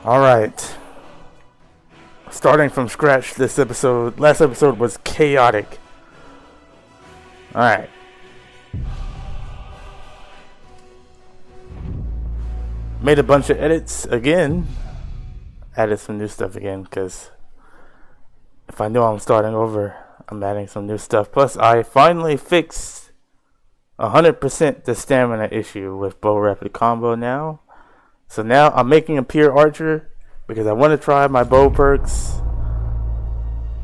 Alright. Starting from scratch this episode. Last episode was chaotic. Alright. Made a bunch of edits again. Added some new stuff again because if I know I'm starting over, I'm adding some new stuff. Plus, I finally fixed 100% the stamina issue with bow rapid combo now. So now I'm making a pure archer because I want to try my bow perks.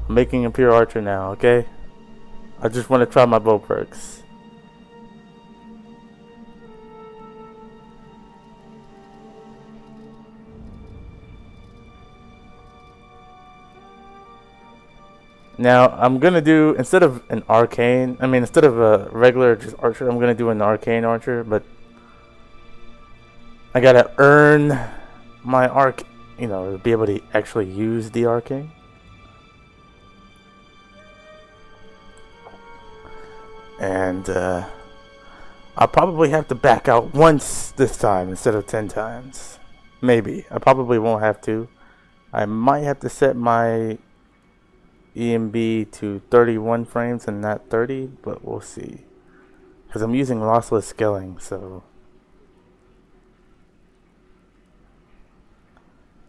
I'm making a pure archer now, okay? I just want to try my bow perks. Now I'm gonna do, instead of an arcane, instead of a regular just archer, I'm gonna do an arcane archer, but I gotta earn my arc, to be able to actually use the arcane. And I'll probably have to back out once this time instead of 10 times. Maybe. I probably won't have to. I might have to set my EMB to 31 frames and not 30, but we'll see. Because I'm using lossless scaling, so...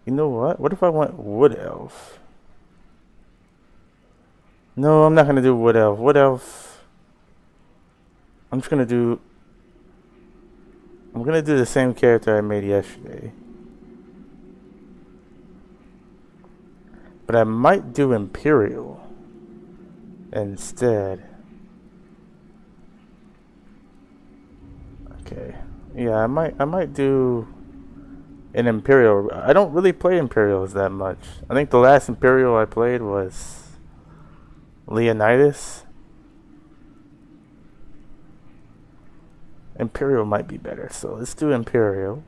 You know what? What if I want Wood Elf? No, I'm not going to do Wood Elf. Wood Elf... I'm going to do the same character I made yesterday. But I might do Imperial instead. Okay. Yeah, I might do an Imperial. I don't really play Imperials that much. I think the last Imperial I played was Leonidas. Imperial might be better, so let's do Imperial.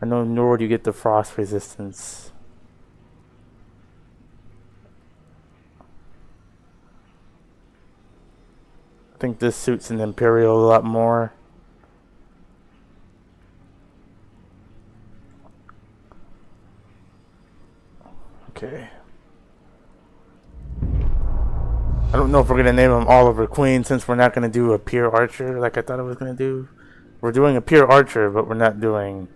I know Nord you get the frost resistance. I think this suits an Imperial a lot more. Okay. I don't know if we're going to name him Oliver Queen since we're not going to do a pure archer like I thought I was going to do. We're doing a pure archer, but we're not doing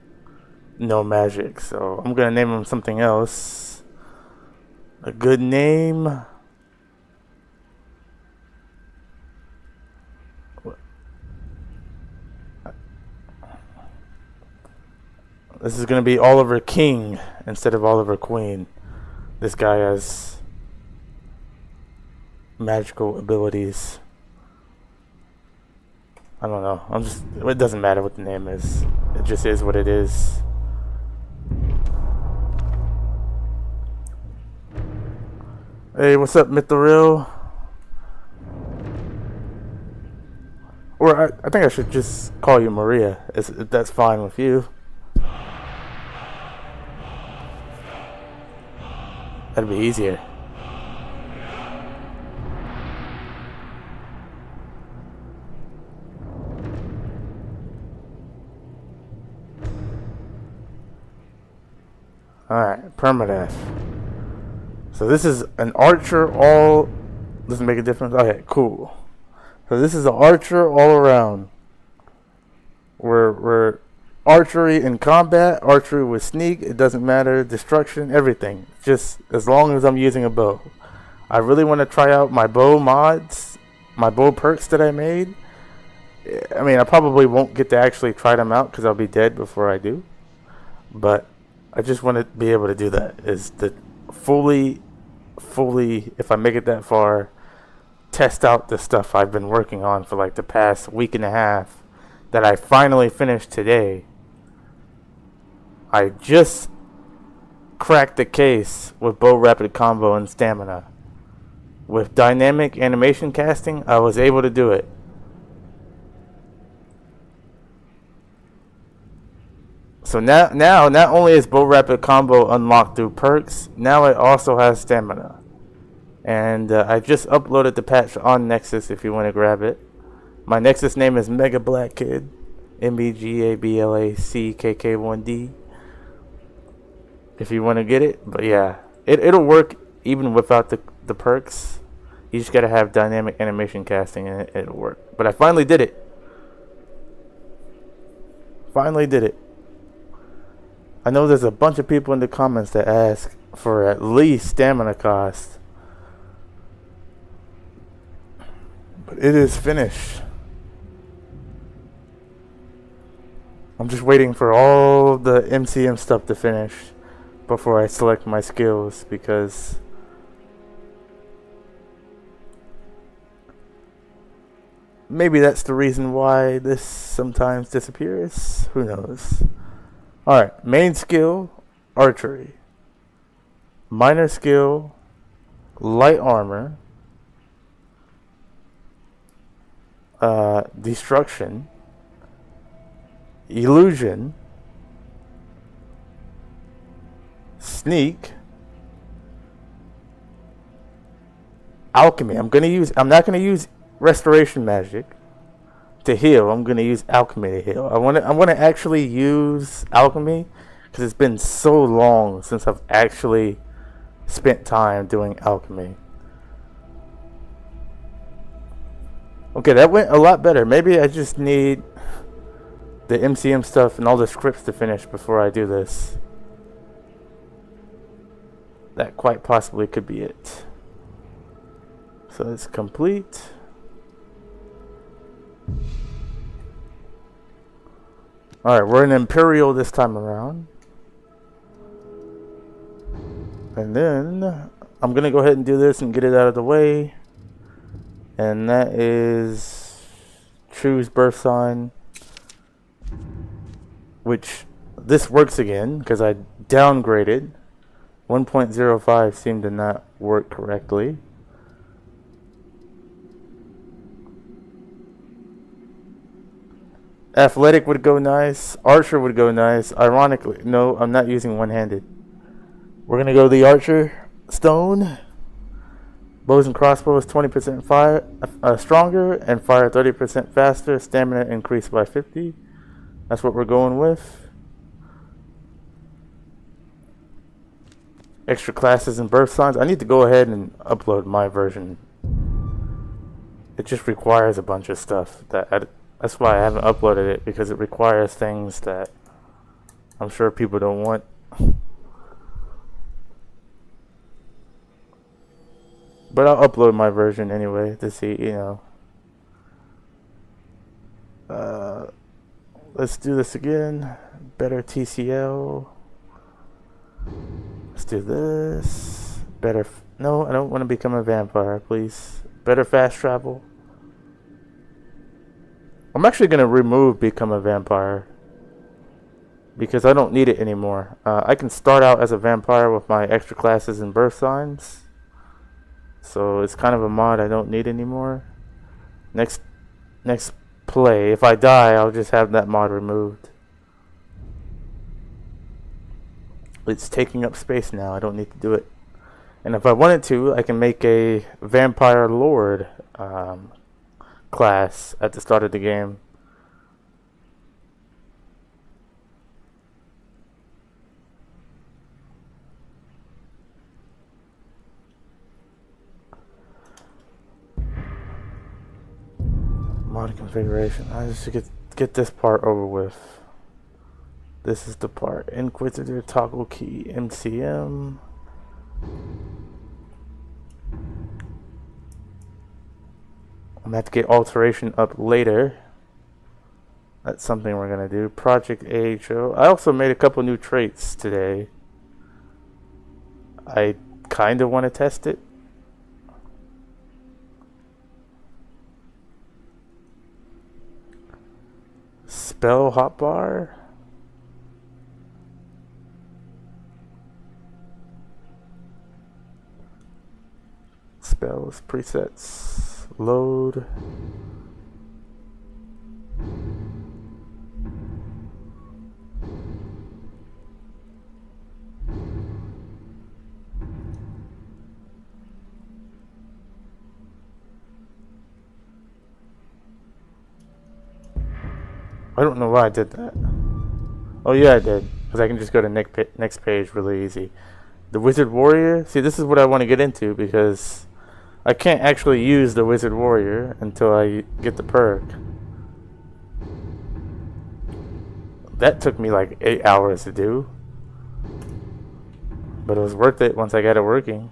no magic. So I'm going to name him something else. A good name. This is going to be Oliver King instead of Oliver Queen. This guy has magical abilities. I don't know. It doesn't matter what the name is. It just is what it is. Hey, what's up, Mithril? Or I think I should just call you Maria, if that's fine with you. That'd be easier. Alright, Permadeath. So this is an archer all... Doesn't make a difference? Okay, cool. So this is an archer all around. We're archery in combat, archery with sneak, it doesn't matter, destruction, everything. Just as long as I'm using a bow. I really want to try out my bow mods, my bow perks that I made. I probably won't get to actually try them out because I'll be dead before I do. But I just want to be able to do that. Is to fully, if I make it that far, test out the stuff I've been working on for like the past week and a half that I finally finished today. I just cracked the case with bow rapid combo and stamina. With dynamic animation casting, I was able to do it. So now not only is bow rapid combo unlocked through perks, now it also has stamina. And I just uploaded the patch on Nexus if you want to grab it. My Nexus name is Mega Black Kid, MBGABLACKK1D. if you want to get it. But yeah, it'll work even without the perks. You just gotta have dynamic animation casting and it'll work. But I finally did it. Finally did it. I know there's a bunch of people in the comments that ask for at least stamina cost. But it is finished. I'm just waiting for all the MCM stuff to finish before I select my skills, because maybe that's the reason why this sometimes disappears. Who knows? Alright, main skill, archery. Minor skill, light armor. Destruction. Illusion. Sneak. Alchemy. I'm not gonna use restoration magic to heal. I'm gonna use alchemy to heal. I wanna actually use alchemy because it's been so long since I've actually spent time doing alchemy. Okay, that went a lot better. Maybe I just need the MCM stuff and all the scripts to finish before I do this. That quite possibly could be it. So it's complete. Alright, we're in Imperial this time around. And then I'm gonna go ahead and do this and get it out of the way. And that is choose birth sign, which this works again because I downgraded. 1.05 seemed to not work correctly. Athletic would go nice. Archer would go nice. Ironically, no, I'm not using one-handed. We're going to go the Archer Stone. Bows and crossbows 20% fire stronger and fire 30% faster. Stamina increased by 50. That's what we're going with. Extra classes and birth signs. I need to go ahead and upload my version. It just requires a bunch of stuff that's why I haven't uploaded it, because it requires things that I'm sure people don't want. But I'll upload my version anyway to see, let's do this again. Better TCL. Let's do this. Better. No, I don't want to become a vampire, please. Better fast travel. I'm actually going to remove become a vampire because I don't need it anymore. I can start out as a vampire with my extra classes and birth signs. So it's kind of a mod I don't need anymore. Next play, if I die, I'll just have that mod removed. It's taking up space now. I don't need to do it. And if I wanted to, I can make a vampire lord class at the start of the game. Mod configuration. I just get this part over with. This is the part. Inquisitor toggle key MCM. I'm gonna have to get alteration up later. That's something we're gonna do. Project AHO. I also made a couple new traits today. I kind of want to test it. Spell hotbar. Spells presets. Load. I don't know why I did that. Oh yeah, I did. because I can just go to next page really easy. The Wizard Warrior. See, this is what I want to get into because I can't actually use the Wizard Warrior until I get the perk. That took me like 8 hours to do, but it was worth it once I got it working.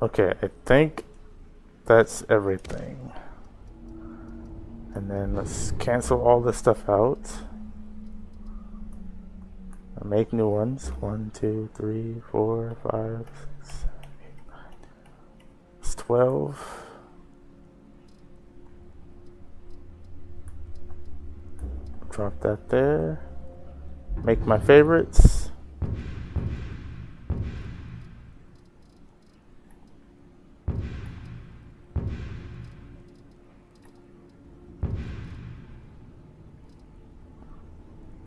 Okay, I think that's everything. And then let's cancel all this stuff out. And make new ones. 1, 2, 3, 4, 5, 6, 7, 8, 9. It's 12. Drop that there. Make my favorites.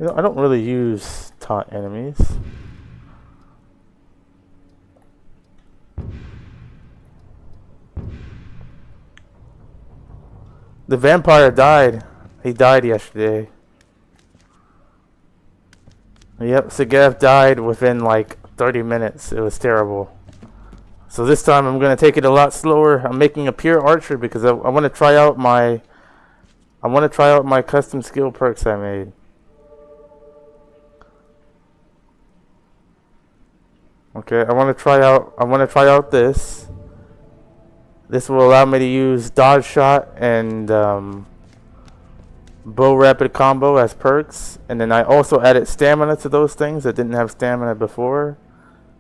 You know, I don't really use taunt enemies. The vampire died. He died yesterday. Yep, Segev died within like 30 minutes. It was terrible. So this time I'm going to take it a lot slower. I'm making a pure archer because I want to try out my custom skill perks I made. Okay, I want to try out this. This will allow me to use dodge shot and bow rapid combo as perks, and then I also added stamina to those things that didn't have stamina before.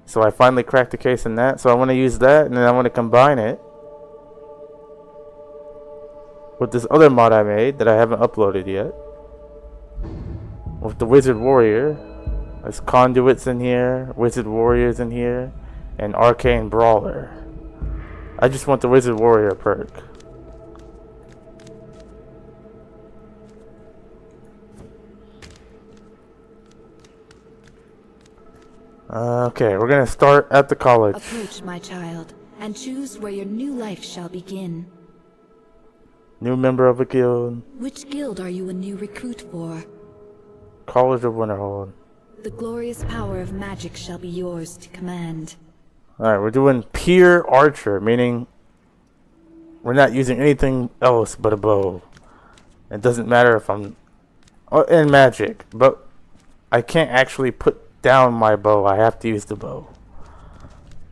So I finally cracked the case in that. So I want to use that, and then I want to combine it with this other mod I made that I haven't uploaded yet, with the Wizard Warrior. There's Conduits in here, Wizard Warriors in here, and Arcane Brawler. I just want the Wizard Warrior perk. Okay, we're gonna start at the college. Approach, my child, and choose where your new life shall begin. New member of a guild. Which guild are you a new recruit for? College of Winterhold. The glorious power of magic shall be yours to command. Alright, we're doing pure archer, meaning we're not using anything else but a bow. It doesn't matter if I'm in magic, but I can't actually put down my bow. I have to use the bow.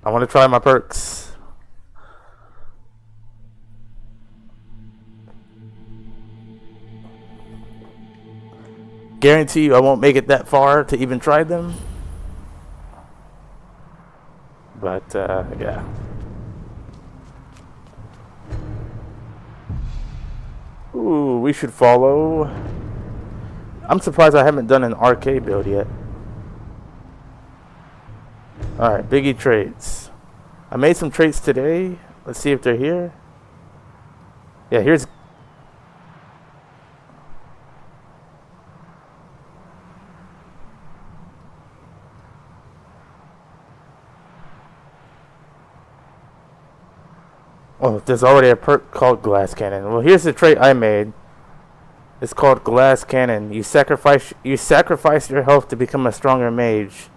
I want to try my perks. Guarantee you I won't make it that far to even try them. But, yeah. Ooh, we should follow. I'm surprised I haven't done an arcade build yet. Alright, Biggie traits. I made some traits today. Let's see if they're here. Yeah, here's... Oh, there's already a perk called Glass Cannon. Well, here's the trait I made. It's called Glass Cannon. You sacrifice your health to become a stronger mage.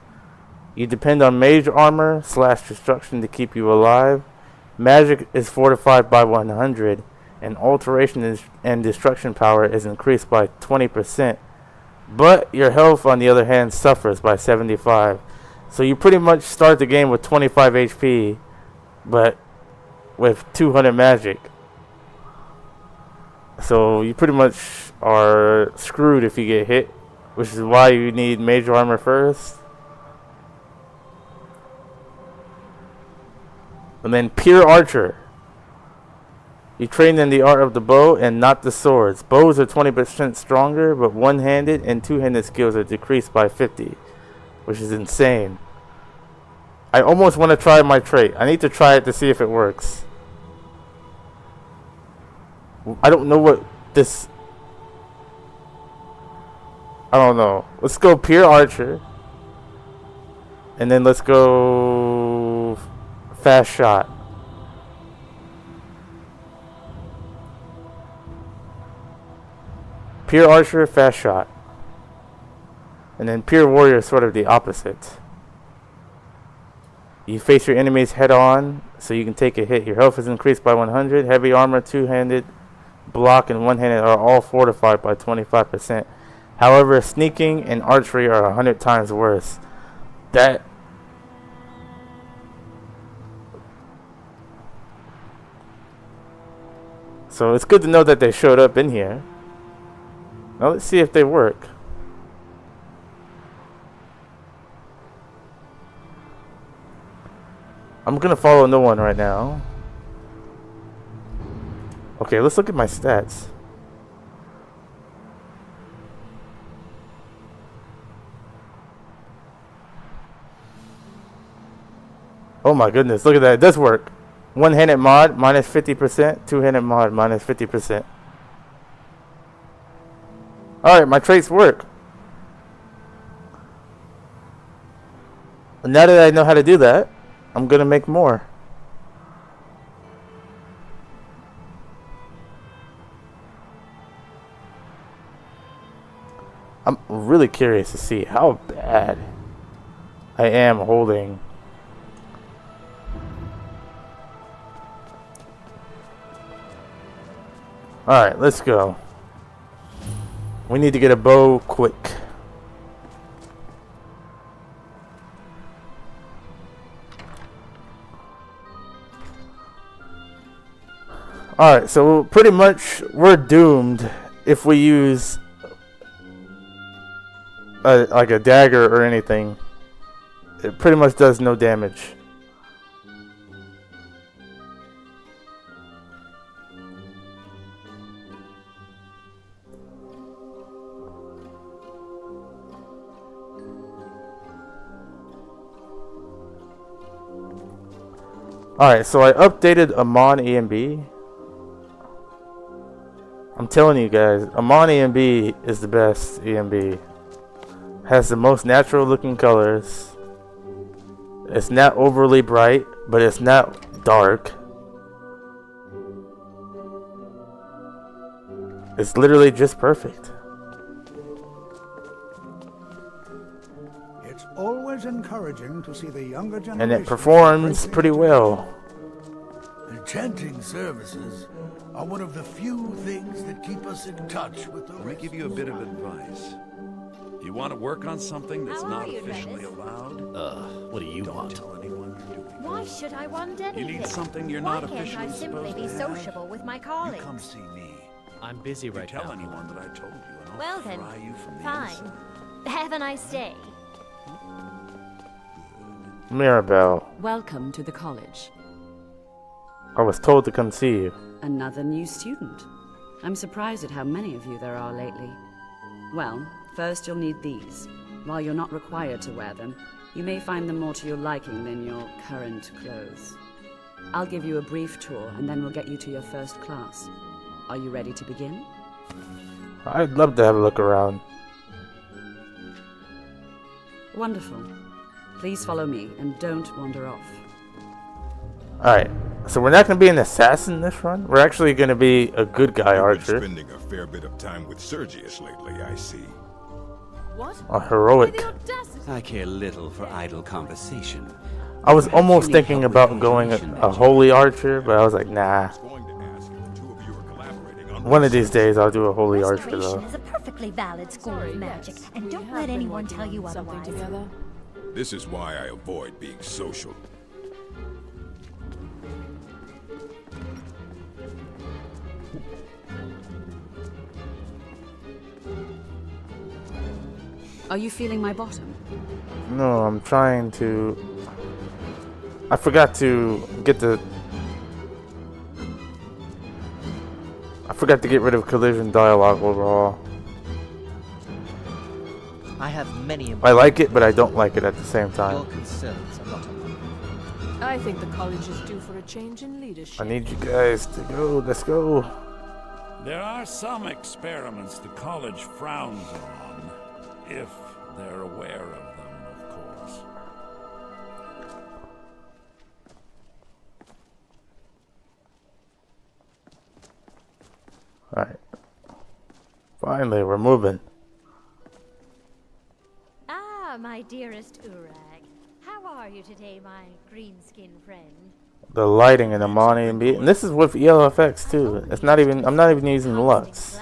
You depend on mage armor / destruction to keep you alive. Magic is fortified by 100, and alteration and destruction power is increased by 20%. But your health, on the other hand, suffers by 75. So you pretty much start the game with 25 HP, but with 200 magic. So you pretty much are screwed if you get hit, which is why you need mage armor first. And then pure archer. You train in the art of the bow and not the swords. Bows are 20% stronger, but one-handed and two-handed skills are decreased by 50, which is insane. I almost want to try my trait. I need to try it to see if it works. I don't know what this... I don't know. Let's go pure archer. And then let's go fast shot. Pure archer, fast shot. And then pure warrior is sort of the opposite. You face your enemies head on, so you can take a hit. Your health is increased by 100. Heavy armor, two-handed, block, and one-handed are all fortified by 25%. However, sneaking and archery are 100 times worse. So it's good to know that they showed up in here. Now let's see if they work. I'm gonna follow no one right now. Okay, let's look at my stats. Oh my goodness, look at that. It does work. One-handed mod, minus 50%. Two-handed mod, minus 50%. Alright, my traits work. And now that I know how to do that, I'm gonna make more. I'm really curious to see how bad I am holding. Alright, let's go. We need to get a bow quick. Alright, so pretty much we're doomed if we use like a dagger or anything. It pretty much does no damage. Alright, so I updated Amon EMB. I'm telling you guys, Amon EMB is the best EMB. Has the most natural looking colors. It's not overly bright, but it's not dark. It's literally just perfect. It's always encouraging to see the younger generation. And it performs pretty well. Enchanting services are one of the few things that keep us in touch with the Let me give you a bit of advice. You want to work on something that's How are not you, officially Dennis? allowed? What do you Don't want? tell anyone you're doing. Why should I want anything? You need something you're Why not can't officially I simply supposed be to have? sociable with my You colleagues? come see me. I'm busy You right tell now. anyone that I told you, and I'll Well then, fry you from the fine. inside. Have a nice day. Mirabelle, Welcome to the college. I was told to come see you. Another new student. I'm surprised at how many of you there are lately. Well, first you'll need these. While you're not required to wear them, you may find them more to your liking than your current clothes. I'll give you a brief tour and then we'll get you to your first class. Are you ready to begin? I'd love to have a look around. Wonderful. Please follow me and don't wander off. Alright, so we're not going to be an assassin this run. We're actually going to be a good guy You've archer. been spending a fair bit of time with Sergius lately, I see. What? A heroic. The audacity! I care little for idle conversation. I was almost you need thinking help with about the going information a that you holy archer, but I was like, nah. I was going to ask if the two of you are collaborating on One of these days I'll do a holy archer Restoration though. is a perfectly valid school Sorry, of magic, yes. and We don't have let been anyone working tell on you something otherwise. together. This is why I avoid being social. Are you feeling my bottom? No, I'm trying to... I forgot to get the... I forgot to get rid of collision dialogue overall. I have many I like it, but I don't like it at the same your time. concerns are not mine. I think the college is due for a change in leadership. I need you guys to go. Let's go. There are some experiments the college frowns on, if they're aware of them, of course. Alright. Finally, we're moving. Ah, my dearest Urag. How are you today, my green-skinned friend? The lighting in the Monty and B, and this is with ELFX too. It's not even. I'm not even using Lux.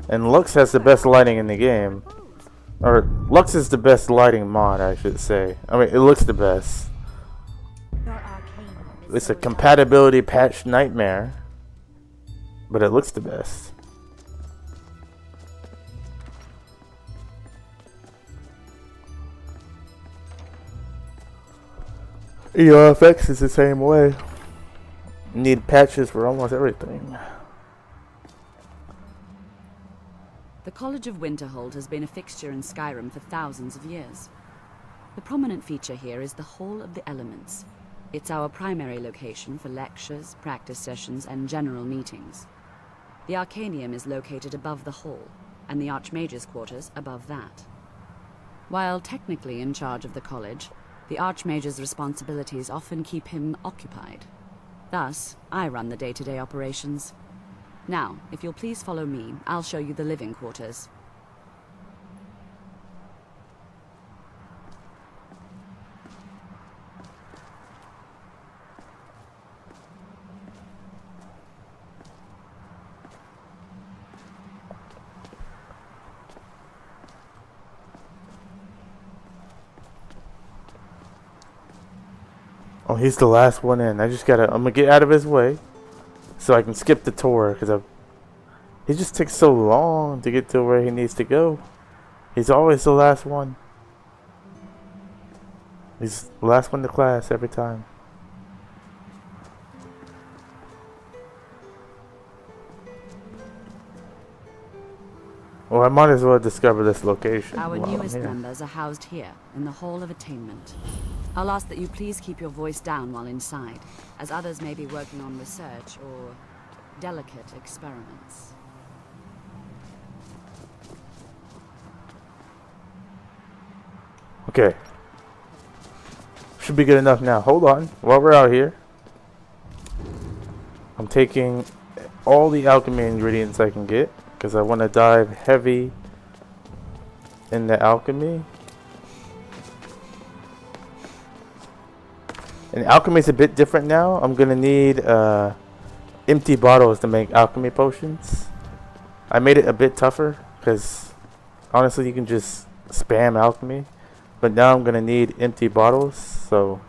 And Lux has the best lighting in the game, or Lux is the best lighting mod, I should say. I mean, it looks the best. It's a compatibility patch nightmare, but it looks the best. ELFX is the same way. Need patches for almost everything. The College of Winterhold has been a fixture in Skyrim for thousands of years. The prominent feature here is the Hall of the Elements. It's our primary location for lectures, practice sessions, and general meetings. The Arcanium is located above the hall, and the Archmage's quarters above that. While technically in charge of the college, the Archmage's responsibilities often keep him occupied. Thus, I run the day-to-day operations. Now, if you'll please follow me, I'll show you the living quarters. Oh, he's the last one in. I'm gonna get out of his way so I can skip the tour, because he just takes so long to get to where he needs to go. He's always the last one. He's the last one to class every time. Well, I might as well discover this location. Our newest members are housed here, in the Hall of Attainment. I'll ask that you please keep your voice down while inside, as others may be working on research or delicate experiments. Okay. Should be good enough now. Hold on. While we're out here, I'm taking all the alchemy ingredients I can get, because I want to dive heavy in the alchemy. And alchemy is a bit different now. I'm going to need empty bottles to make alchemy potions. I made it a bit tougher, because honestly you can just spam alchemy. But now I'm going to need empty bottles, so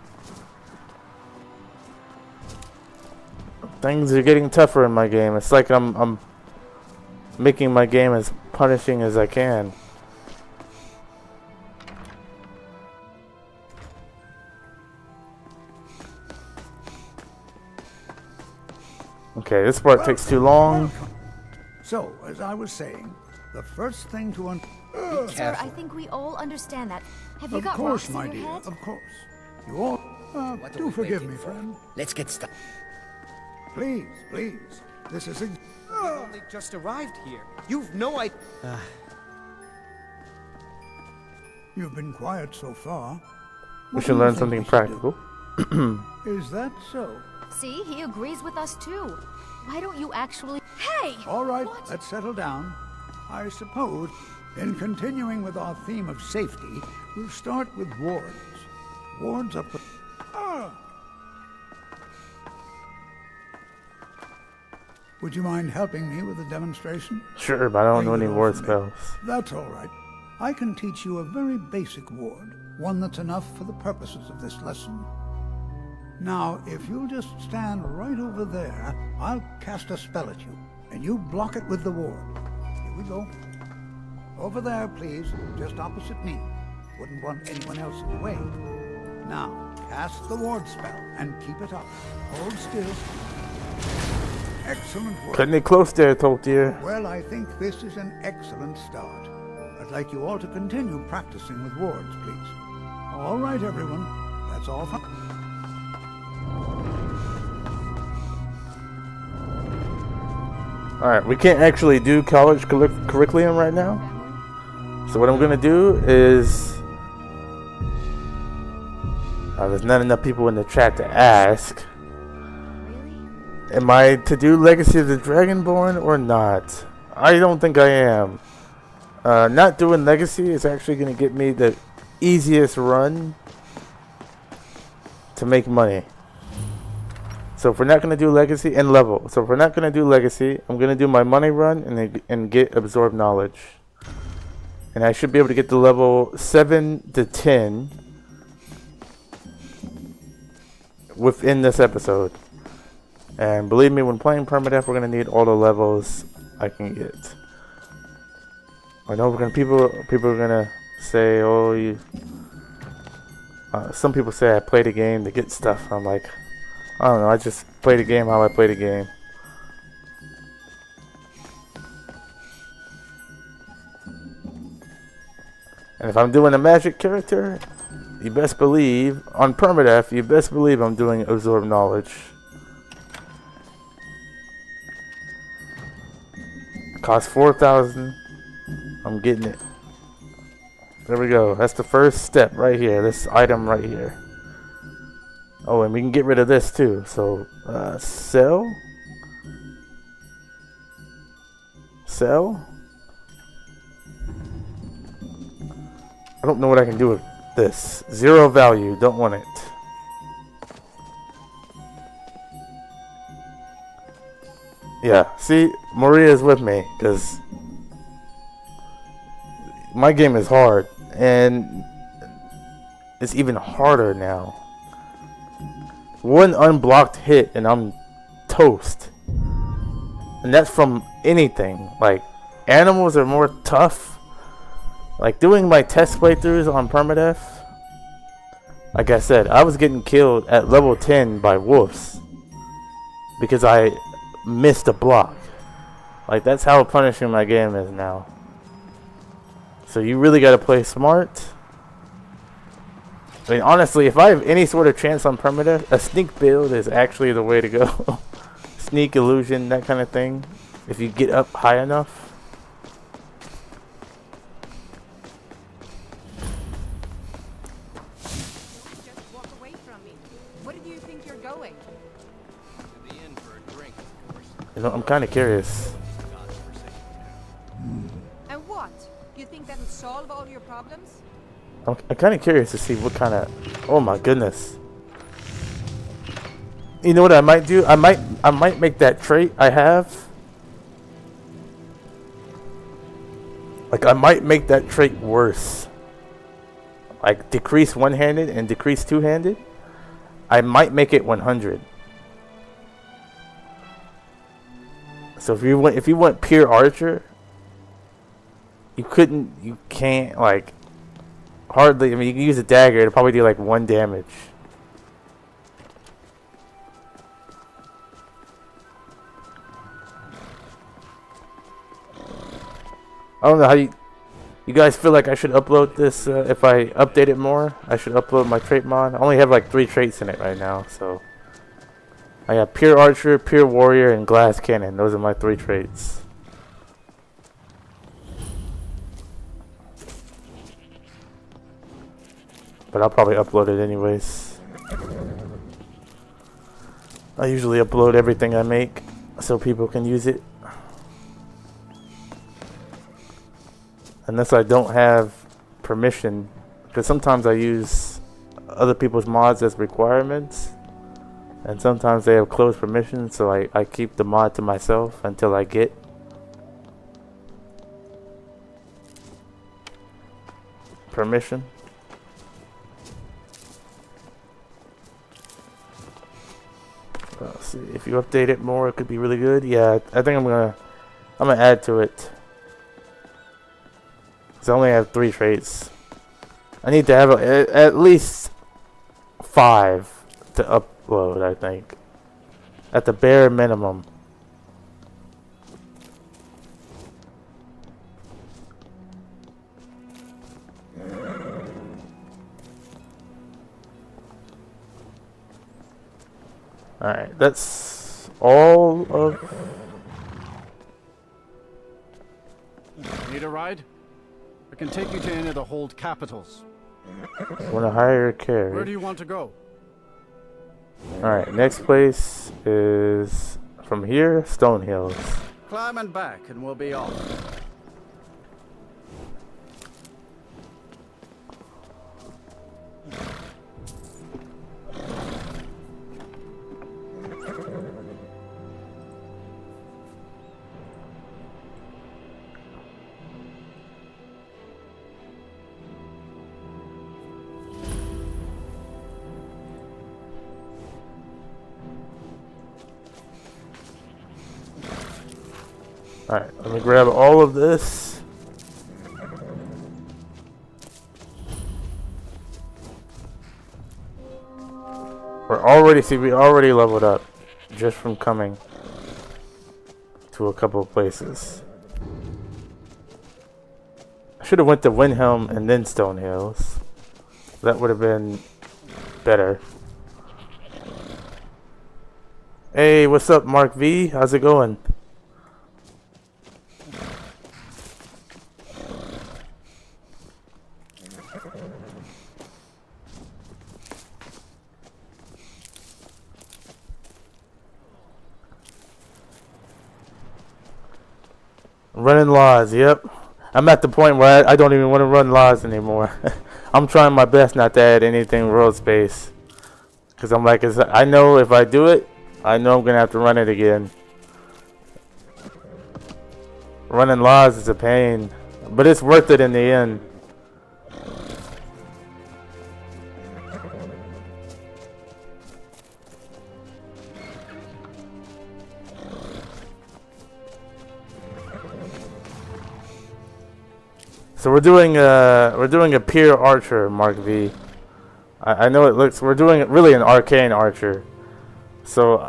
things are getting tougher in my game. It's like I'm making my game as punishing as I can. Okay, this part takes too long. So, as I was saying, the first thing to Sir, I think we all understand that. Have you Of got course, rocks in my your dear, head? of course. You all... do forgive me, friend. Let's get started. Please, please. This is... We've only just arrived here. You've no idea. You've been quiet so far. We What should do you learn think something we should practical. do? Is that so? See, he agrees with us too. Why don't you actually... Hey! All right, let's settle down. I suppose, in continuing with our theme of safety, we'll start with wards. Wards up the... Would you mind helping me with a demonstration? Sure, but I don't know any ward spells. That's all right. I can teach you a very basic ward, one that's enough for the purposes of this lesson. Now, if you'll just stand right over there, I'll cast a spell at you, and you block it with the ward. Here we go. Over there, please, just opposite me. Wouldn't want anyone else in the way. Now, cast the ward spell, and keep it up. Hold still. Excellent work. Cutting it close there, Toltier. Well, I think this is an excellent start. I'd like you all to continue practicing with wards, please. All right, everyone. That's all for... Alright, we can't actually do college curriculum right now. So what I'm going to do is... there's not enough people in the chat to ask. Am I to do Legacy of the Dragonborn or not? I don't think I am. Not doing Legacy is actually going to get me the easiest run to make money. So if we're not going to do Legacy and level. So if we're not going to do Legacy, I'm going to do my money run and get Absorb Knowledge. And I should be able to get to level 7 to 10 within this episode. And believe me, when playing Permadeath, we're going to need all the levels I can get. I know people are going to say, oh, you... some people say I play the game to get stuff. I'm like, I don't know, I just play the game how I play the game. And if I'm doing a magic character, you best believe, on Permadeath, you best believe I'm doing Absorb Knowledge. Cost 4,000. I'm getting it. There we go. That's the first step right here. This item right here. Oh, and we can get rid of this too. So, sell. Sell. I don't know what I can do with this. 0 value. Don't want it. Yeah. See, Maria's with me because my game is hard, and it's even harder now. One unblocked hit and I'm toast. And that's from anything. Like, animals are more tough. Like, doing my test playthroughs on Permadeath, like I said, I was getting killed at level 10 by wolves because I missed a block. Like, that's how punishing my game is now. So you really got to play smart. I mean, honestly, if I have any sort of chance on Permadeath, a sneak build is actually the way to go. Sneak, illusion, that kind of thing. If you get up high enough. Just walk away from me. Where do you think you're going? To the inn for a drink, of course. You know, I'm kind of curious. And what? You think that'll solve all your problems? I'm kind of curious to see what kind of... Oh my goodness. You know what I might do? I might make that trait I have. Like, I might make that trait worse. Like, decrease one-handed and decrease two-handed. I might make it 100. So if you want pure archer, you can't, like, hardly, I mean, you can use a dagger, it'll probably do like 1 damage. I don't know how you guys feel like I should upload this, if I update it more. I should upload my trait mod. I only have like 3 traits in it right now, so. I got pure archer, pure warrior, and glass cannon. Those are my 3 traits. But I'll probably upload it anyways. I usually upload everything I make so people can use it. Unless I don't have permission. Because sometimes I use other people's mods as requirements. And sometimes they have closed permission, so I keep the mod to myself until I get permission. Let's see, if you update it more, it could be really good. Yeah, I think I'm gonna add to it. Cause I only have 3 traits. I need to have at least 5 to upload, I think. At the bare minimum. Alright, that's all of... Need a ride? I can take you to any of the hold capitals. Want to hire a carriage. Where do you want to go? Alright, next place is from here, Stone Hills. Climb and back, and we'll be off. Alright, let me grab all of this. We already leveled up just from coming to a couple of places. I should have went to Windhelm and then Stone Hills. That would have been better. Hey, what's up, Mark V? How's it going? Running laws, yep. I'm at the point where I don't even want to run laws anymore. I'm trying my best not to add anything world space. Because I'm like, I know if I do it, I know I'm going to have to run it again. Running laws is a pain. But it's worth it in the end. So we're doing a pure archer, Mark V. I know it looks, we're doing really an arcane archer. So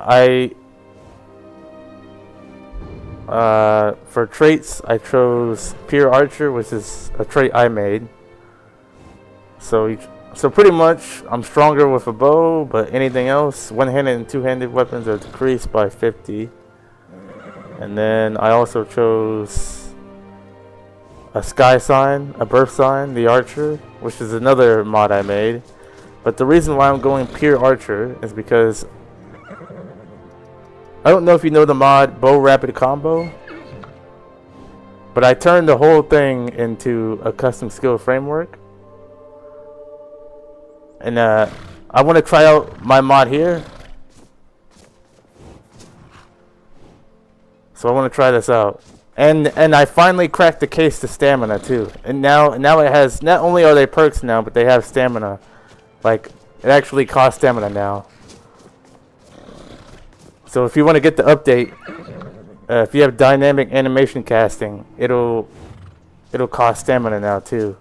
for traits I chose pure archer, which is a trait I made. So pretty much I'm stronger with a bow, but anything else, one-handed and two-handed weapons are decreased by 50. And then I also chose a sky sign, a birth sign, the archer, which is another mod I made. But the reason why I'm going pure archer is because I don't know if you know the mod bow rapid combo, but I turned the whole thing into a custom skill framework. And I want to try out my mod here. So I want to try this out. And I finally cracked the case to stamina too. And now it has, not only are they perks now, but they have stamina. Like, it actually costs stamina now. So if you want to get the update, if you have dynamic animation casting, it'll cost stamina now too.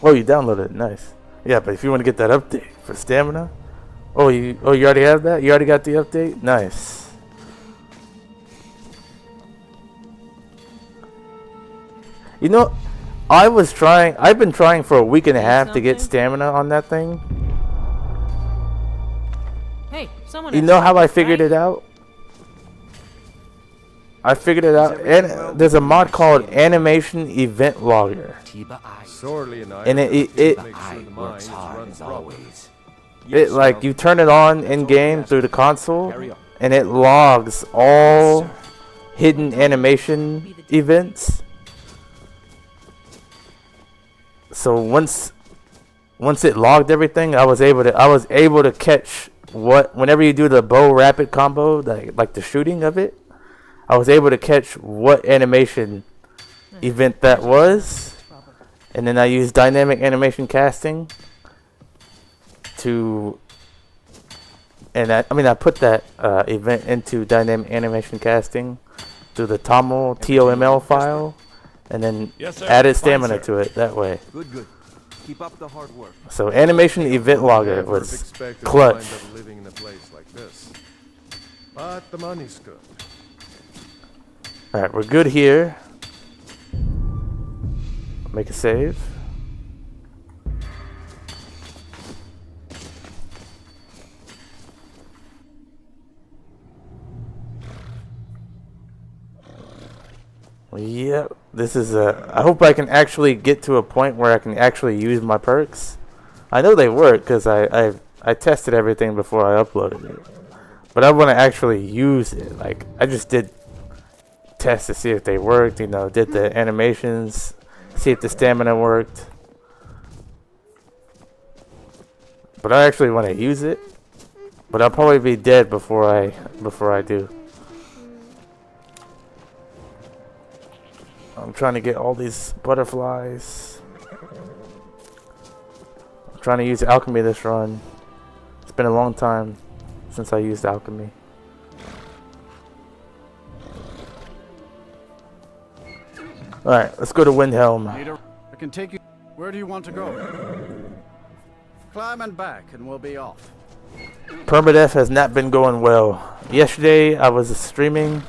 Oh, you downloaded it, nice. Yeah, but if you want to get that update for stamina. Oh, you already have that? You already got the update? Nice. You know, I've been trying for a week and a half to get stamina on that thing. Hey, someone. You know how I figured it out? I figured it out, and there's a mod called Animation Event Logger. And it like you turn it on in game through the console, and it logs all hidden animation events. So once it logged everything, I was able to catch whenever you do the bow rapid combo, like the shooting of it, I was able to catch what animation event that was, and then I used dynamic animation casting I put that event into dynamic animation casting through the TOML file, and then added stamina to it that way. Good. Keep up the hard work. So animation event logger was clutch. Living in a place like this, but the money's good. All right, we're good here. Make a save. Yep, this is I hope I can actually get to a point where I can actually use my perks. I know they work because I tested everything before I uploaded it. But I want to actually use it. Like, I just did tests to see if they worked, you know, did the animations, see if the stamina worked. But I actually want to use it. But I'll probably be dead before I do. I'm trying to get all these butterflies. I'm trying to use alchemy this run. It's been a long time since I used alchemy. Alright, let's go to Windhelm. I can take you. Where do you want to go? Climb and back, and we'll be off. Permadeath has not been going well. Yesterday, I was streaming.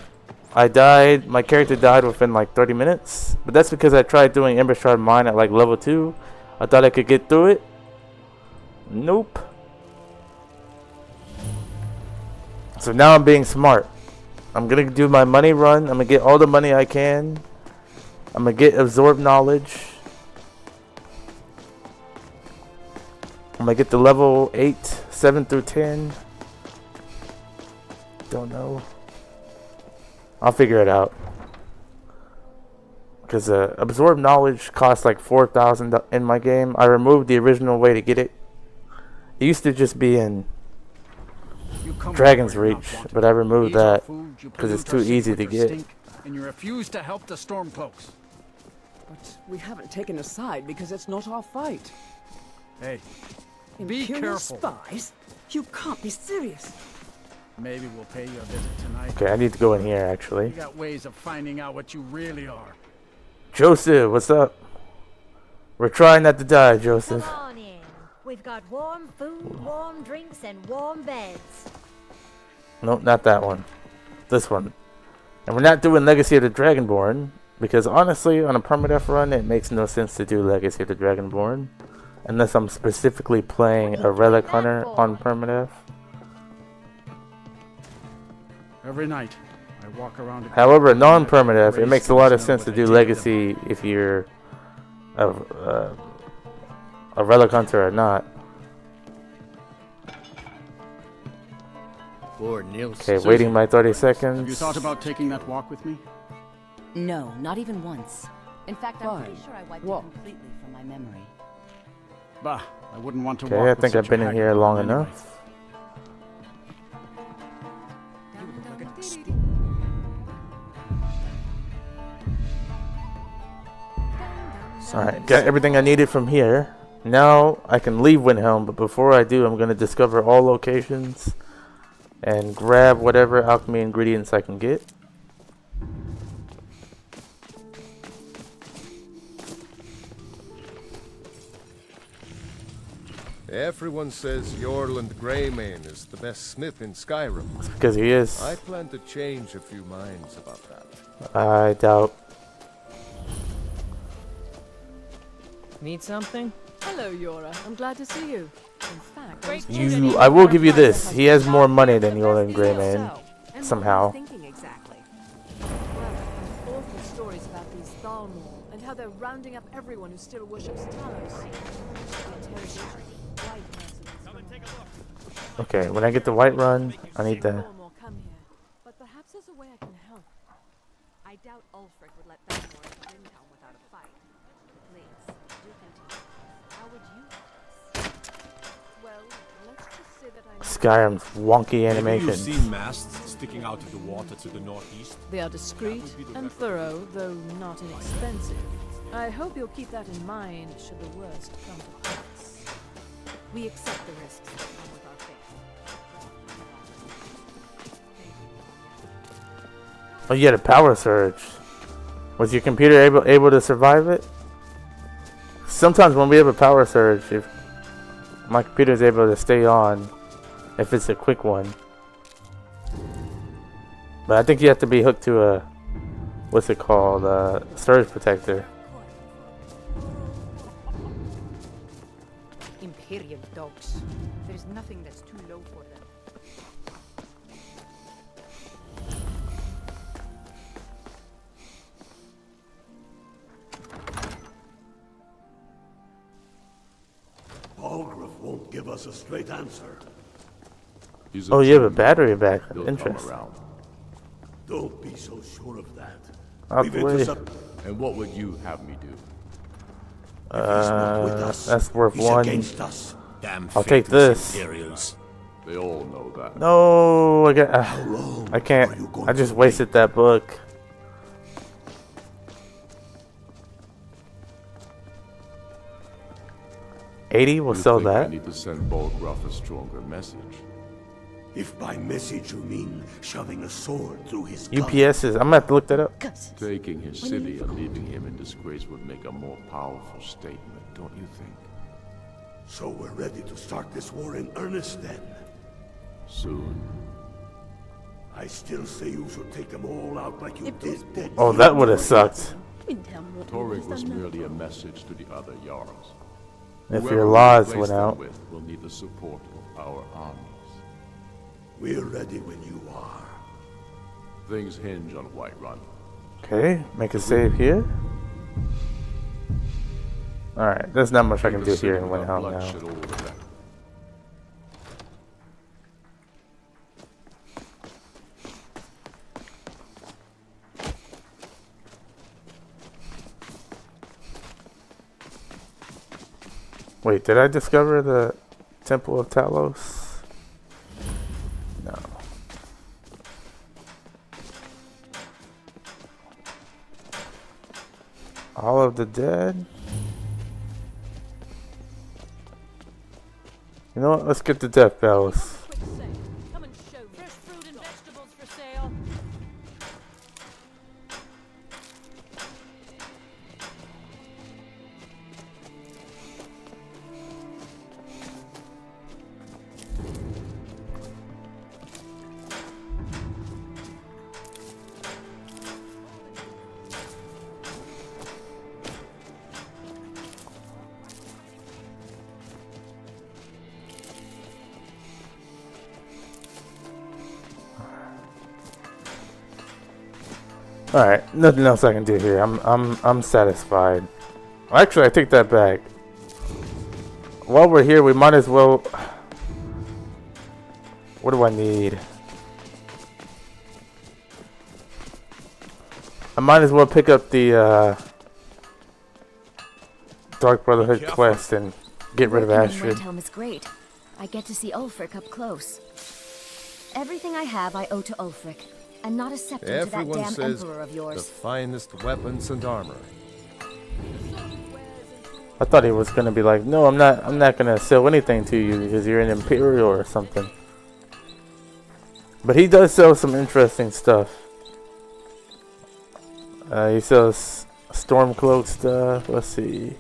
I died. My character died within like 30 minutes. But that's because I tried doing Ember Shard Mine at like level 2. I thought I could get through it. Nope. So now I'm being smart. I'm going to do my money run. I'm going to get all the money I can. I'm going to get Absorb Knowledge. I'm going to get the level 8, 7 through 10. Don't know. I'll figure it out. Because Absorb Knowledge costs like 4,000 in my game. I removed the original way to get it. It used to just be in Dragon's Reach, but I removed that because it's too easy to get. And you refuse to help the Stormcloaks. But we haven't taken a side because it's not our fight. Hey, Imperial be careful. Spies? You can't be serious. Maybe we'll pay you a visit tonight. Okay, I need to go in here actually. You got ways of finding out what you really are. Joseph, what's up? We're trying not to die, Joseph. Come on in. We've got warm food, warm drinks, and warm beds. Nope, not that one. This one. And we're not doing Legacy of the Dragonborn, because honestly, on a Permadeath run, it makes no sense to do Legacy of the Dragonborn. Unless I'm specifically playing a Relic Hunter on Permadeath. Every night, I walk around. However, non-Permadeath, it makes a lot of sense to do Legacy if you're a Relic Hunter or not. Okay, waiting my 30 seconds. Have you thought about taking that walk with me? No, not even once. In fact, I'm pretty Fine. sure I wiped Walk. it completely from my memory. Bah, I wouldn't want to walk Okay, I with think such I've been a in here haggard long woman enough. Alright, got everything I needed from here. Now I can leave Windhelm, but before I do, I'm going to discover all locations and grab whatever alchemy ingredients I can get. Everyone says Yorland Greymane is the best smith in Skyrim. Because he is. I plan to change a few minds about that. I doubt. Need something? Hello, Yora. I'm glad to see you. In fact, I will give you this. He has more money than Yorland Greymane. Somehow. Thinking exactly. Well, awful stories about these Thalmor and how they're rounding up everyone who still worships Talos. Okay, when I get the white run, I need the... But perhaps there's a way I can help. I doubt Ulfric would let Thalmor into Windhelm without a fight. Please, do continue. How would you? Well, let's just say that I Skyrim's wonky animation. Have you seen masts sticking out of the water to the northeast? They are discreet and thorough, though not inexpensive. I hope you'll keep that in mind should the worst come to pass. We accept the risks that come with our faith. Oh, you had a power surge. Was your computer able to survive it? Sometimes when we have a power surge, if my computer is able to stay on, if it's a quick one. But I think you have to be hooked to a, what's it called, a surge protector. Imperial dogs. There's nothing that's too low for them. Balgruuf won't give us us a straight answer. Oh, you have a battery back. Interesting. Don't be so sure of that. Out the way. And what would you have me do? That's worth one. Damn I'll take this. They all know that. No, I can't. I just wasted that book. $80, we'll sell that. I need to send Bolgraf a stronger message. If by message you mean shoving a sword through his gut. UPS is. I'm gonna have to look that up. Taking his city and leaving him in disgrace would make a more powerful statement, don't you think? So we're ready to start this war in earnest then? Soon. I still say you should take them all out like you did dead. Oh, that would have sucked. Torrig was merely a message to the other Jarls. If your laws went out. We'll need the support of our armies. We're ready when you are. Things hinge on Whiterun. Okay, make a save here. Alright, there's not much I can do here in Windhelm now. Wait, did I discover the Temple of Talos? No. All of the Dead? You know what? Let's get the Death Bells. Come and show me. Fresh fruit and vegetables for sale. Alright, nothing else I can do here. I'm satisfied. Actually, I take that back. While we're here, we might as well. What do I need? I might as well pick up the Dark Brotherhood quest and get rid of Astrid. Windhelm is great. I get to see Ulfric up close. Everything I have I owe to Ulfric. And not a scepter to that Everyone damn says emperor of yours. the finest weapons and armor. I thought he was gonna be like, no, I'm not gonna sell anything to you because you're an Imperial or something. But he does sell some interesting stuff. He sells Stormcloak stuff. Let's see.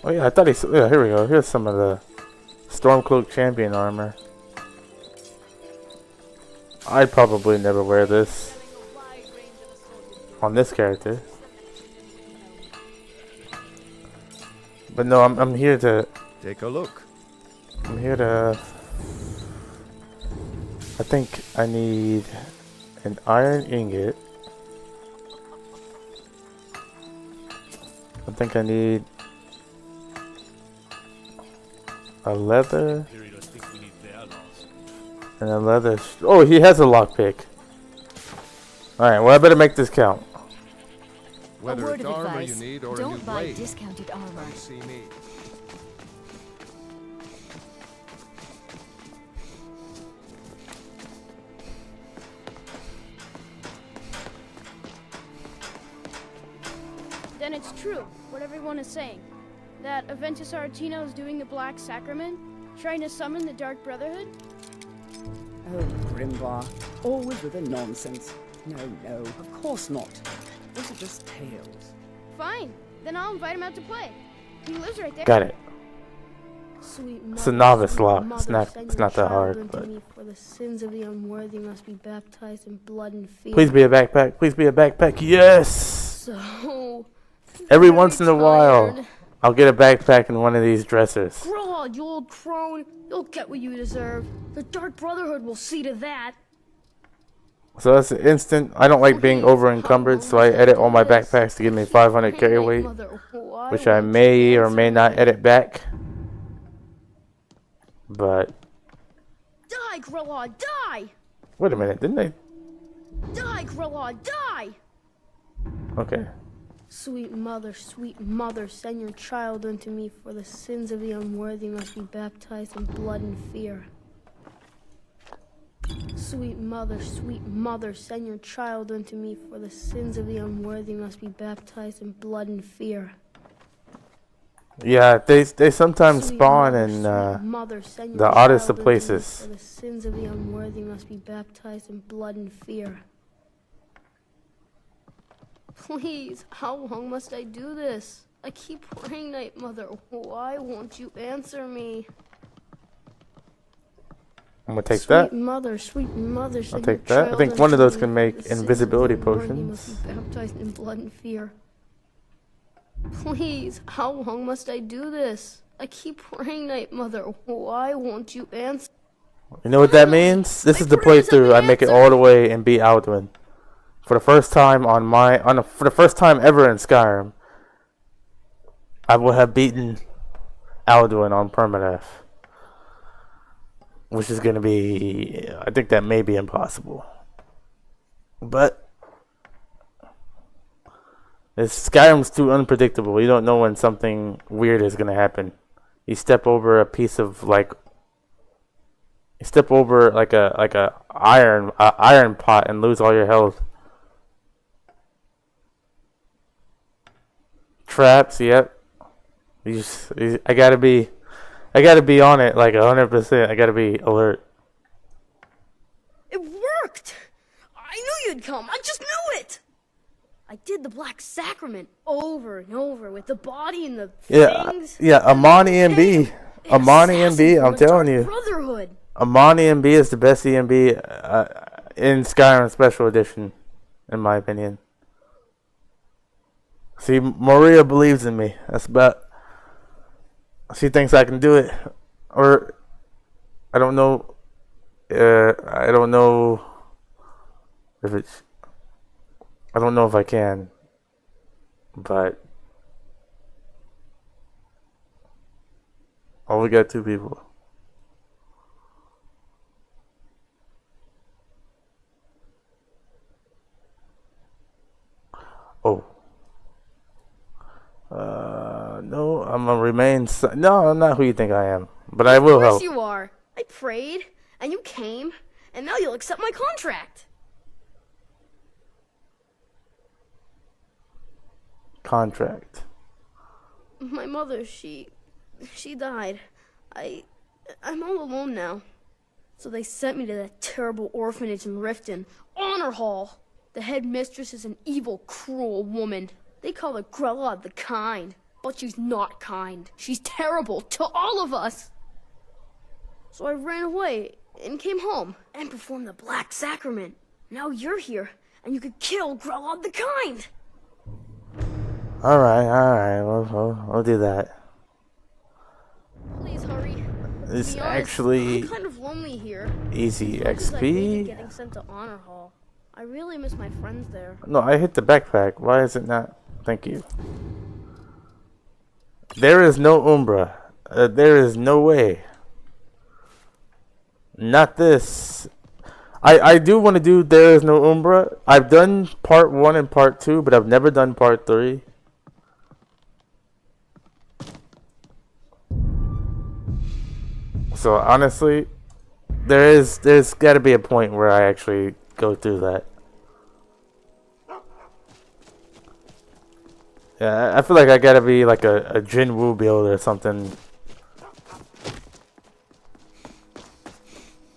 Oh yeah, I thought he. Yeah, here we go. Here's some of the Stormcloak champion armor. I'd probably never wear this on this character. But no, I'm here to take a look. I'm here to. I think I need an iron ingot. I think I need a leather and a leather. Oh, he has a lockpick. Alright, well, I better make this count. Whether a word it's of armor advice, you need or a don't new buy blade, discounted armor. come see me. Then it's true, what everyone is saying. That Aventus Aretino is doing the Black Sacrament, trying to summon the Dark Brotherhood? Oh, Grimbar, always with the nonsense. No, of course not. Those are just tales. Fine, then I'll invite him out to play. He lives right there. Got it. Sweet It's a novice lock. It's not that hard. But for the sins of the unworthy must be baptized in blood and fear. please be a backpack. Please be a backpack. Yes. So every once in a while, I'll get a backpack in one of these dressers. Grow on, you old crone. You'll get what you deserve. The Dark Brotherhood will see to that. So that's an instant. I don't like being over encumbered, so I edit all my backpacks to give me 500 carry weight, which I may or may not edit back. But Die, Grilla, die! wait a minute, didn't they? Die, Grilla, die! Okay. Sweet mother, send your child unto me, for the sins of the unworthy must be baptized in blood and fear. Sweet mother, send your child unto me, for the sins of the unworthy must be baptized in blood and fear. Yeah, they sometimes spawn in the oddest of places. For the sins of the unworthy must be baptized in blood and fear. Please, how long must I do this? I keep praying, Night Mother. Why won't you answer me? I'm gonna take that. Sweet mother, I'll take that. I think one of those can make invisibility potions. Must be baptized in blood and fear. Please, how long must I do this? I keep praying, Night Mother. Why won't you answer? You know what that means? This is the playthrough. I make it all the way and beat Alduin. For the first time for the first time ever in Skyrim, I will have beaten Alduin on Permadeath. Which is going to be, I think that may be impossible. But Skyrim's too unpredictable. You don't know when something weird is going to happen. You step over a piece of like a iron pot and lose all your health. Traps, yep. I gotta be on it like 100%. I gotta be alert. It worked! I knew you'd come. I just knew it! I did the Black Sacrament over and over with the body and the things. Yeah, Amani EMB. Amani EMB, I'm telling you. Brotherhood. Amani EMB is the best EMB in Skyrim Special Edition, in my opinion. See, Maria believes in me. That's about... She thinks I can do it. Or... I don't know... I don't know... if it's... I don't know if I can. But... Oh, we got 2 people. Oh. No, I'm gonna remain. No, I'm not who you think I am, but I will help. Of course you are. I prayed, and you came, and now you'll accept my contract. Contract. My mother, she died. I'm all alone now. So they sent me to that terrible orphanage in Riften, Honor Hall. The headmistress is an evil, cruel woman. They call her Grella the Kind, but she's not kind. She's terrible to all of us. So I ran away and came home and performed the Black Sacrament. Now you're here, and you could kill Grella the Kind. Alright, we'll do that. Please hurry. It's honest, actually I'm kind of lonely here. easy As much as I hated XP. getting sent to Honor Hall. I really miss my friends there. No, I hit the backpack. Why is it not? Thank you. There is no Umbra. There is no way. Not this. I do want to do There Is No Umbra. I've done part 1 and part 2, but I've never done part 3. So honestly, there's got to be a point where I actually go through that. Yeah, I feel like I gotta be like a Jin Woo build or something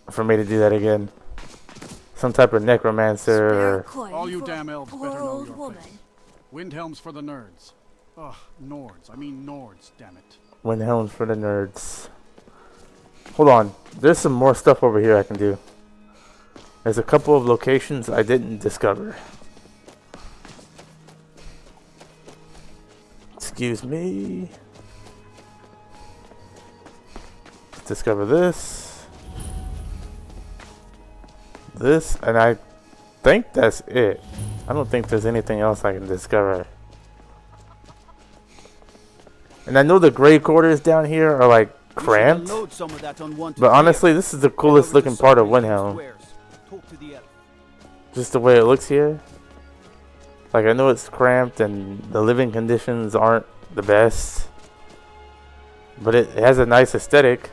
for me to do that again. Some type of necromancer. All you damn elves better know your place. Windhelms for the nerds. Ugh, Nords. I mean Nords, damn it. Windhelms for the nerds. Hold on. There's some more stuff over here I can do. There's a couple of locations I didn't discover. Excuse me. Let's discover this. This, and think that's it. I don't think there's anything else I can discover. And I know the grave quarters down here are like cramped, but honestly, this is the coolest looking part of Windhelm. Just the way it looks here. Like, I know it's cramped and the living conditions aren't the best, but it has a nice aesthetic.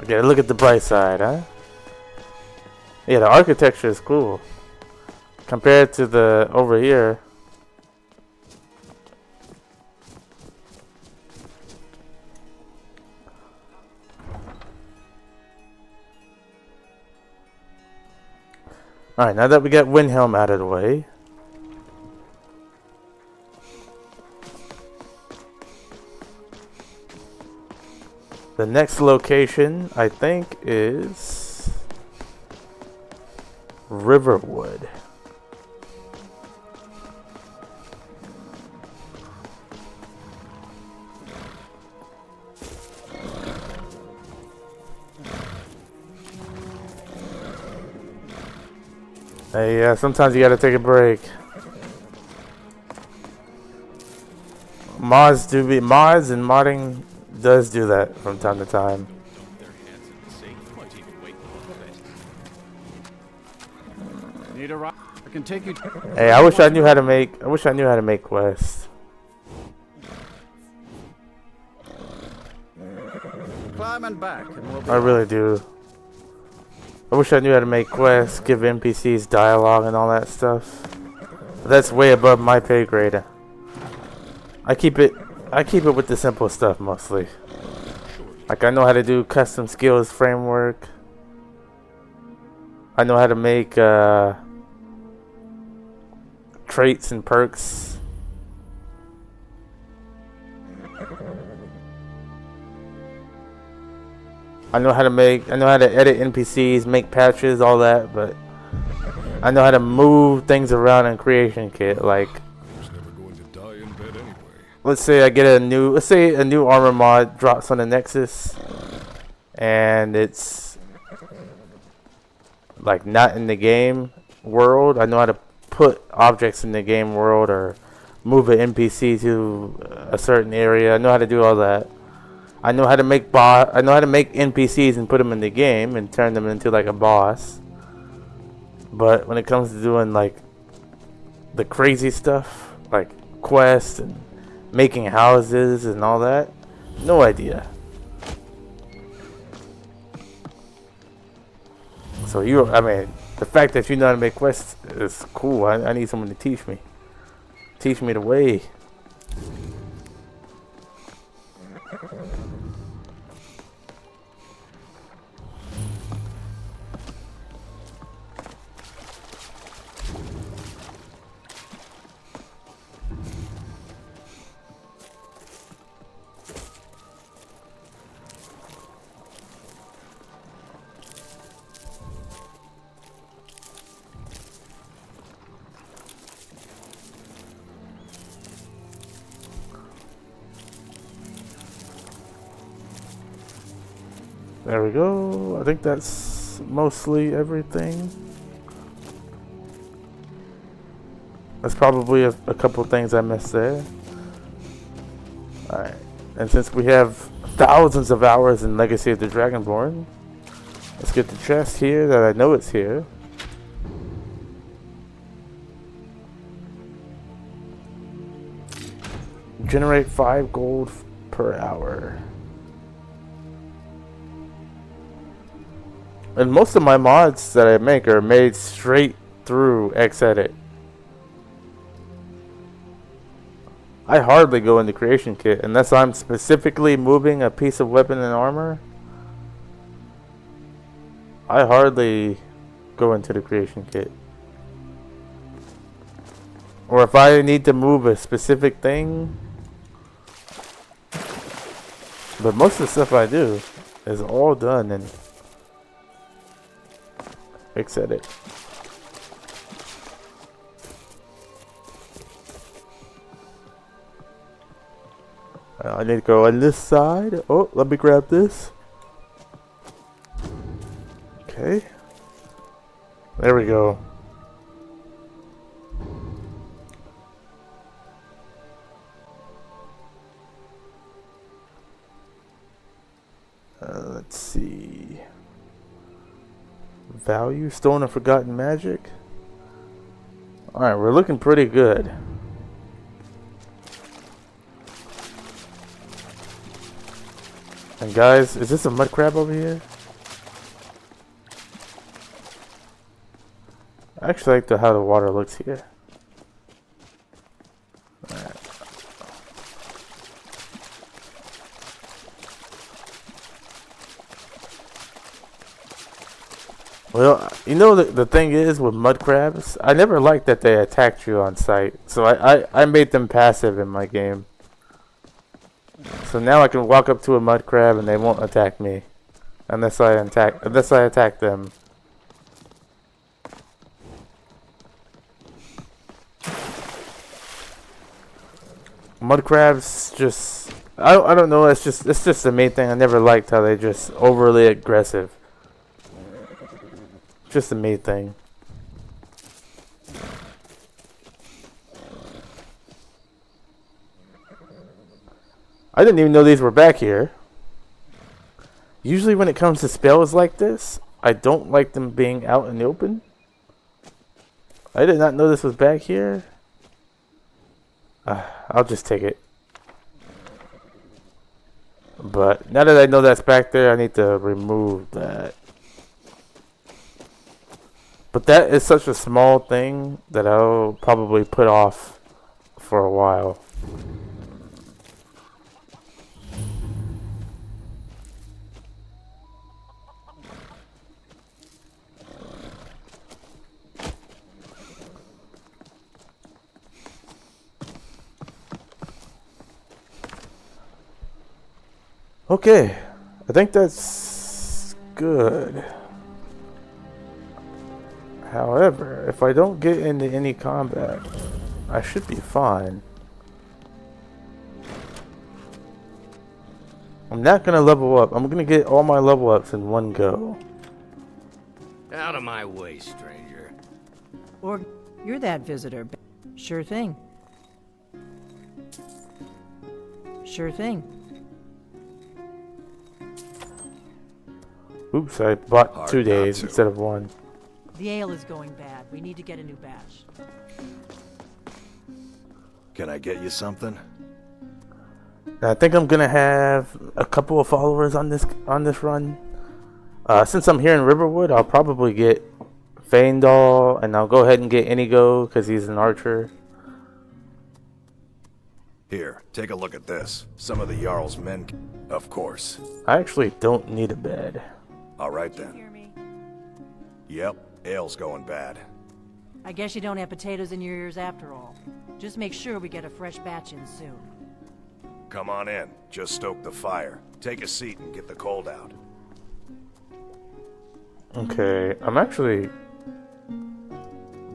Okay, look at the bright side, huh? Yeah, the architecture is cool compared to the over here. Alright, now that we got Windhelm out of the way, the next location, I think, is Riverwood. Hey, yeah, sometimes you gotta take a break. Mods and modding does do that from time to time. Need a ride? I can take you. Hey, I wish I knew how to make quests. Climb and back, and we'll be I really do. I wish I knew how to make quests, give NPCs dialogue and all that stuff. But that's way above my pay grade. I keep it with the simple stuff mostly. Like, I know how to do custom skills framework. I know how to make traits and perks. I know how to edit NPCs, make patches, all that, but I know how to move things around in Creation Kit. Like, let's say I get a new armor mod drops on the Nexus, and it's like not in the game world. I know how to put objects in the game world or move an NPC to a certain area. I know how to do all that. I know how to make NPCs and put them in the game and turn them into like a boss. But when it comes to doing like the crazy stuff, like quests and making houses and all that, no idea. So the fact that you know how to make quests is cool. I need someone to teach me the way. There we go. I think that's mostly everything. There's probably a couple things I missed there. Alright. And since we have thousands of hours in Legacy of the Dragonborn, let's get the chest here that I know it's here. Generate 5 gold per hour. And most of my mods that I make are made straight through Xedit. I hardly go into Creation Kit unless I'm specifically moving a piece of weapon and armor. I hardly go into the Creation Kit. Or if I need to move a specific thing. But most of the stuff I do is all done in Xedit. I need to go on this side. Oh, let me grab this. Okay. There we go. Let's see. Value, Stone of Forgotten Magic. Alright, we're looking pretty good. And guys, is this a mud crab over here? I actually like how the water looks here. Alright. Well, you know the thing is with mud crabs, I never liked that they attacked you on sight. So I made them passive in my game. So now I can walk up to a mud crab and they won't attack me. Unless I attack them. Mud crabs just I don't know, it's just the main thing. I never liked how they just overly aggressive. Just the main thing. I didn't even know these were back here. Usually when it comes to spells like this, I don't like them being out in the open. I did not know this was back here. I'll just take it. But now that I know that's back there, I need to remove that. But that is such a small thing that I'll probably put off for a while. Okay, I think that's good. However, if I don't get into any combat, I should be fine. I'm not gonna level up. I'm gonna get all my level ups in one go. Out of my way, stranger. Or you're that visitor. Sure thing. Sure thing. Oops, I bought 2 days instead of 1. The ale is going bad. We need to get a new batch. Can I get you something? I think I'm gonna have a couple of followers on this run. Since I'm here in Riverwood, I'll probably get Faendal, and I'll go ahead and get Inigo because he's an archer. Here, take a look at this. Some of the Jarl's men, of course. I actually don't need a bed. All right then. Yep, ale's going bad. I guess you don't have potatoes in your ears after all. Just make sure we get a fresh batch in soon. Come on in. Just stoke the fire. Take a seat and get the cold out. Okay, I'm actually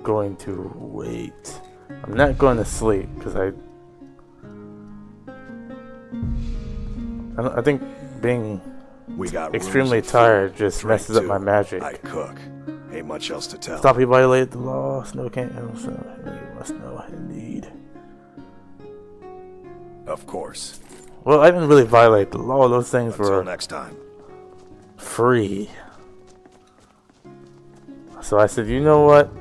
going to wait. I'm not going to sleep because I think being extremely tired just messes up my magic. I cook. Ain't much else to tell. Stop, you violated the law. Snow can't. You must know, indeed. Of course. Well, I didn't really violate the law. Those things were next time. Free. So I said, you know what?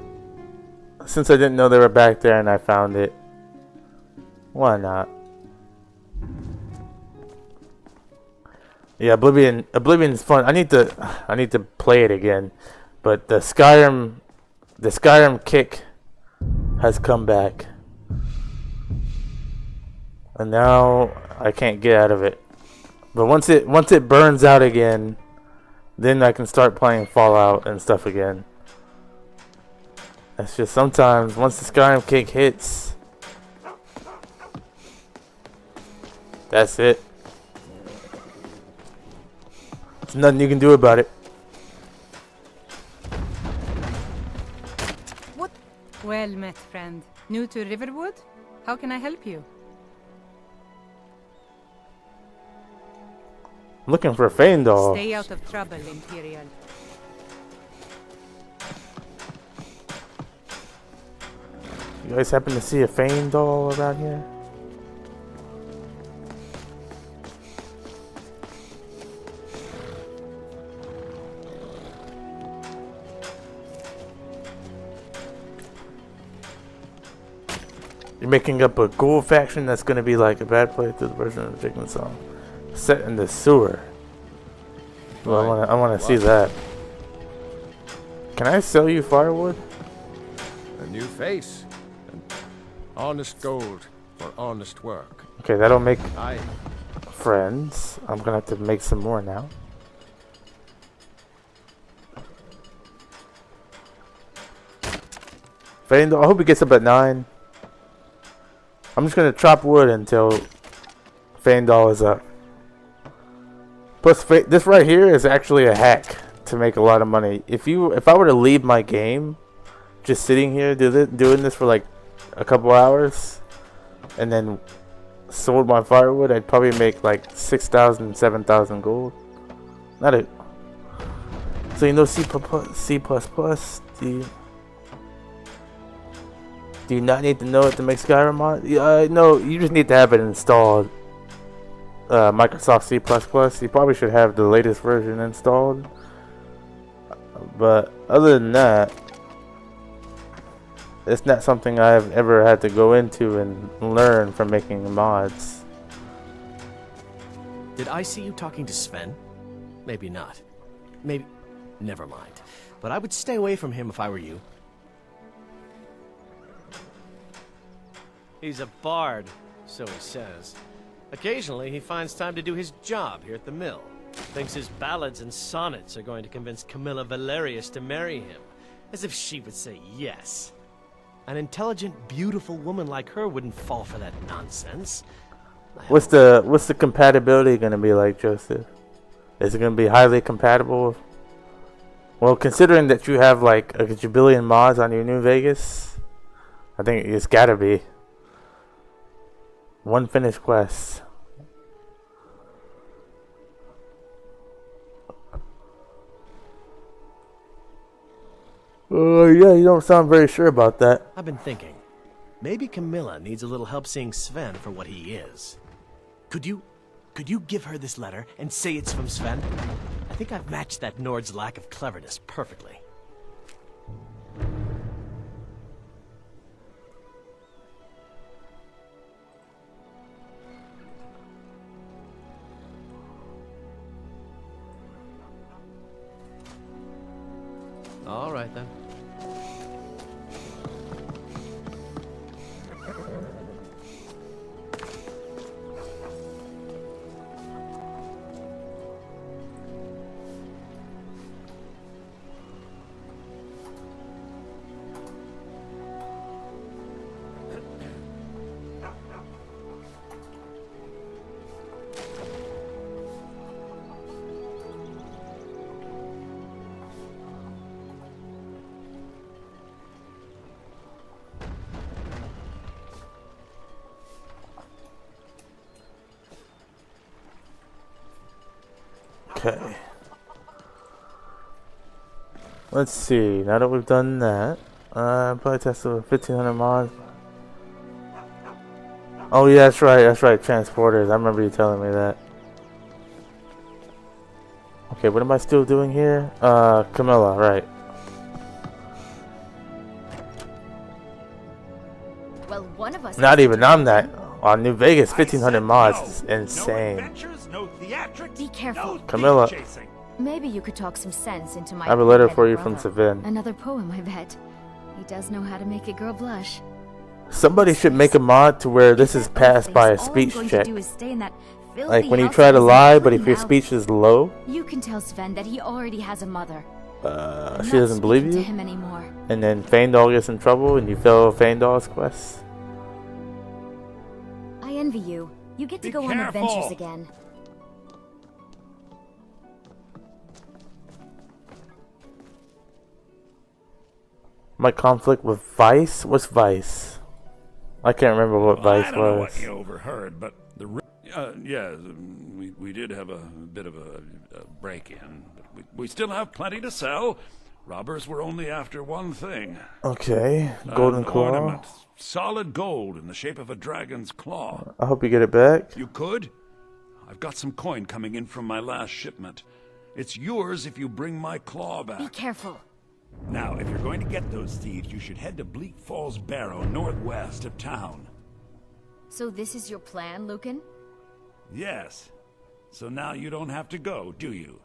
Since I didn't know they were back there and I found it, why not? Yeah, Oblivion's fun. I need to play it again. But the Skyrim kick has come back. And now I can't get out of it. But once it burns out again, then I can start playing Fallout and stuff again. It's just sometimes once the Skyrim kick hits, that's it. There's nothing you can do about it. What? Well met, friend. New to Riverwood? How can I help you? I'm looking for Faendal. Stay out of trouble, Imperial. You guys happen to see a Fane doll around here? You're making up a ghoul faction that's gonna be like a bad playthrough version of the Chicken Song, set in the sewer. Well, I wanna see that. Can I sell you firewood? A new face. And honest gold for honest work. Okay, that'll make Aye. friends. I'm gonna have to make some more now. I hope he gets up at 9. I'm just gonna chop wood until Fandal is up. Plus, this right here is actually a hack to make a lot of money. If I were to leave my game, just sitting here doing this for like a couple hours, and then sold my firewood, I'd probably make like 6,000, 7,000 gold. Not it. So you know C++? Do you not need to know it to make Skyrim mod? No, you just need to have it installed. Microsoft C++. You probably should have the latest version installed. But other than that, it's not something I've ever had to go into and learn from making mods. Did I see you talking to Sven? Maybe not. Maybe... Never mind. But I would stay away from him if I were you. He's a bard, so he says. Occasionally, he finds time to do his job here at the mill. Thinks his ballads and sonnets are going to convince Camilla Valerius to marry him. As if she would say yes. An intelligent, beautiful woman like her wouldn't fall for that nonsense. What's the compatibility going to be like, Joseph? Is it going to be highly compatible? Well, considering that you have like a gabillion mods on your New Vegas, I think it's got to be. One finished quest. Yeah, you don't sound very sure about that. I've been thinking. Maybe Camilla needs a little help seeing Sven for what he is. Could you give her this letter and say it's from Sven? I think I've matched that Nord's lack of cleverness perfectly. All right, then. Okay. Let's see. Now that we've done that, probably test over 1,500 mods. Oh yeah, that's right. That's right. Transporters. I remember you telling me that. Okay, what am I still doing here? Camilla, right? Well, one of us. Not even on that. On New Vegas, 1,500 mods is insane. Be careful. Camilla. Maybe you could talk some sense into my. I have a letter for you brother. from Savin. Another poem, I bet. He does know how to make a girl blush. Somebody should make a mod to where this is passed by a speech check. Like when you try to lie, but if your speech is low, you can tell Sven that he already has a mother. she doesn't believe you. To him anymore. And then Fandal gets in trouble, and you fail Fandal's quest. I envy you. You get to go on adventures again. My conflict with Vice? What's Vice? I can't remember what Vice I don't know was. what you overheard, but yeah, we did have a bit of a break-in. But we still have plenty to sell. Robbers were only after one thing. Okay, golden An claw. ornament. Solid gold in the shape of a dragon's claw. I hope you get it back. You could? I've got some coin coming in from my last shipment. It's yours if you bring my claw back. Be careful. Now, if you're going to get those thieves, you should head to Bleak Falls Barrow, northwest of town. So this is your plan, Lucan? Yes. So now you don't have to go, do you?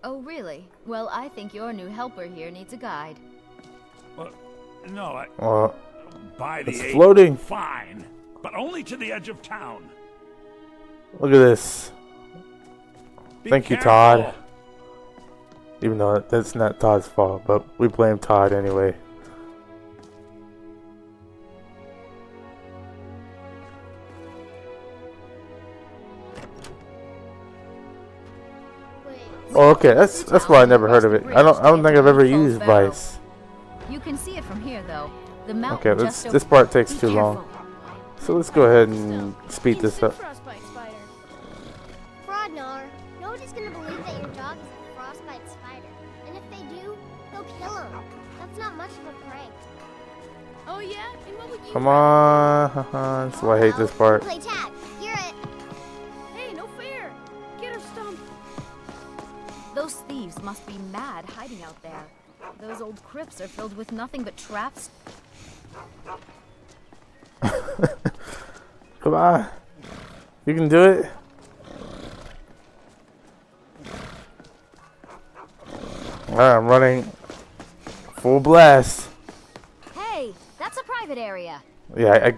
Oh, really? Well, I think your new helper here needs a guide. Well, no, by the it's eight, floating. fine, but only to the edge of town. Look at this. Be Thank you, careful. Todd. Even though that's not Todd's fault, but we blame Todd anyway. Oh, okay. That's why I never heard of it. I don't think I've ever used Vice. You can see it from here, though. The mountain Okay, just this part takes too long. So let's go ahead and speed this up. Frodnar, nobody's gonna believe that your dog is a frostbite spider. And if they do, they'll kill him. That's not much of a prank. Oh yeah? And what would you Come on. That's why I hate this part. Play tag. You're it. Hey, no fair. Get her stumped. Those thieves must be mad hiding out there. Those old crypts are filled with nothing but traps. Come on. You can do it. Alright, I'm running full blast. Hey, that's a private area. Yeah,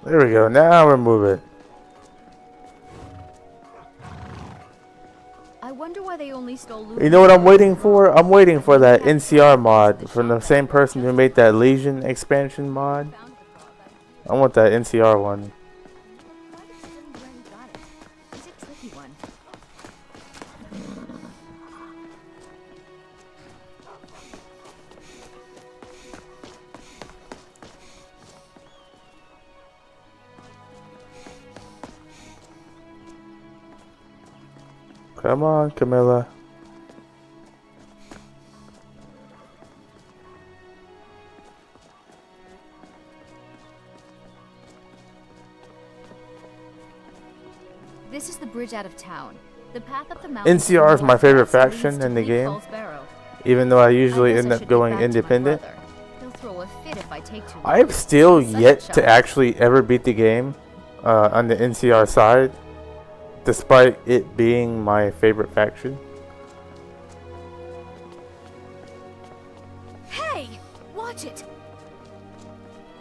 there we go. Now we're moving. I wonder why they only stole loot. You know what I'm waiting for? I'm waiting for that NCR mod from the same person who made that Legion expansion mod. I want that NCR one. It's a tricky one. Come on, Camilla. This is the bridge out of town. The path up the mountain. NCR is my favorite faction in the game, even though I usually end up going independent. He'll throw a fit if I take too long. I've still Such a yet to child. actually ever beat the game on the NCR side, despite it being my favorite faction. Hey, watch it.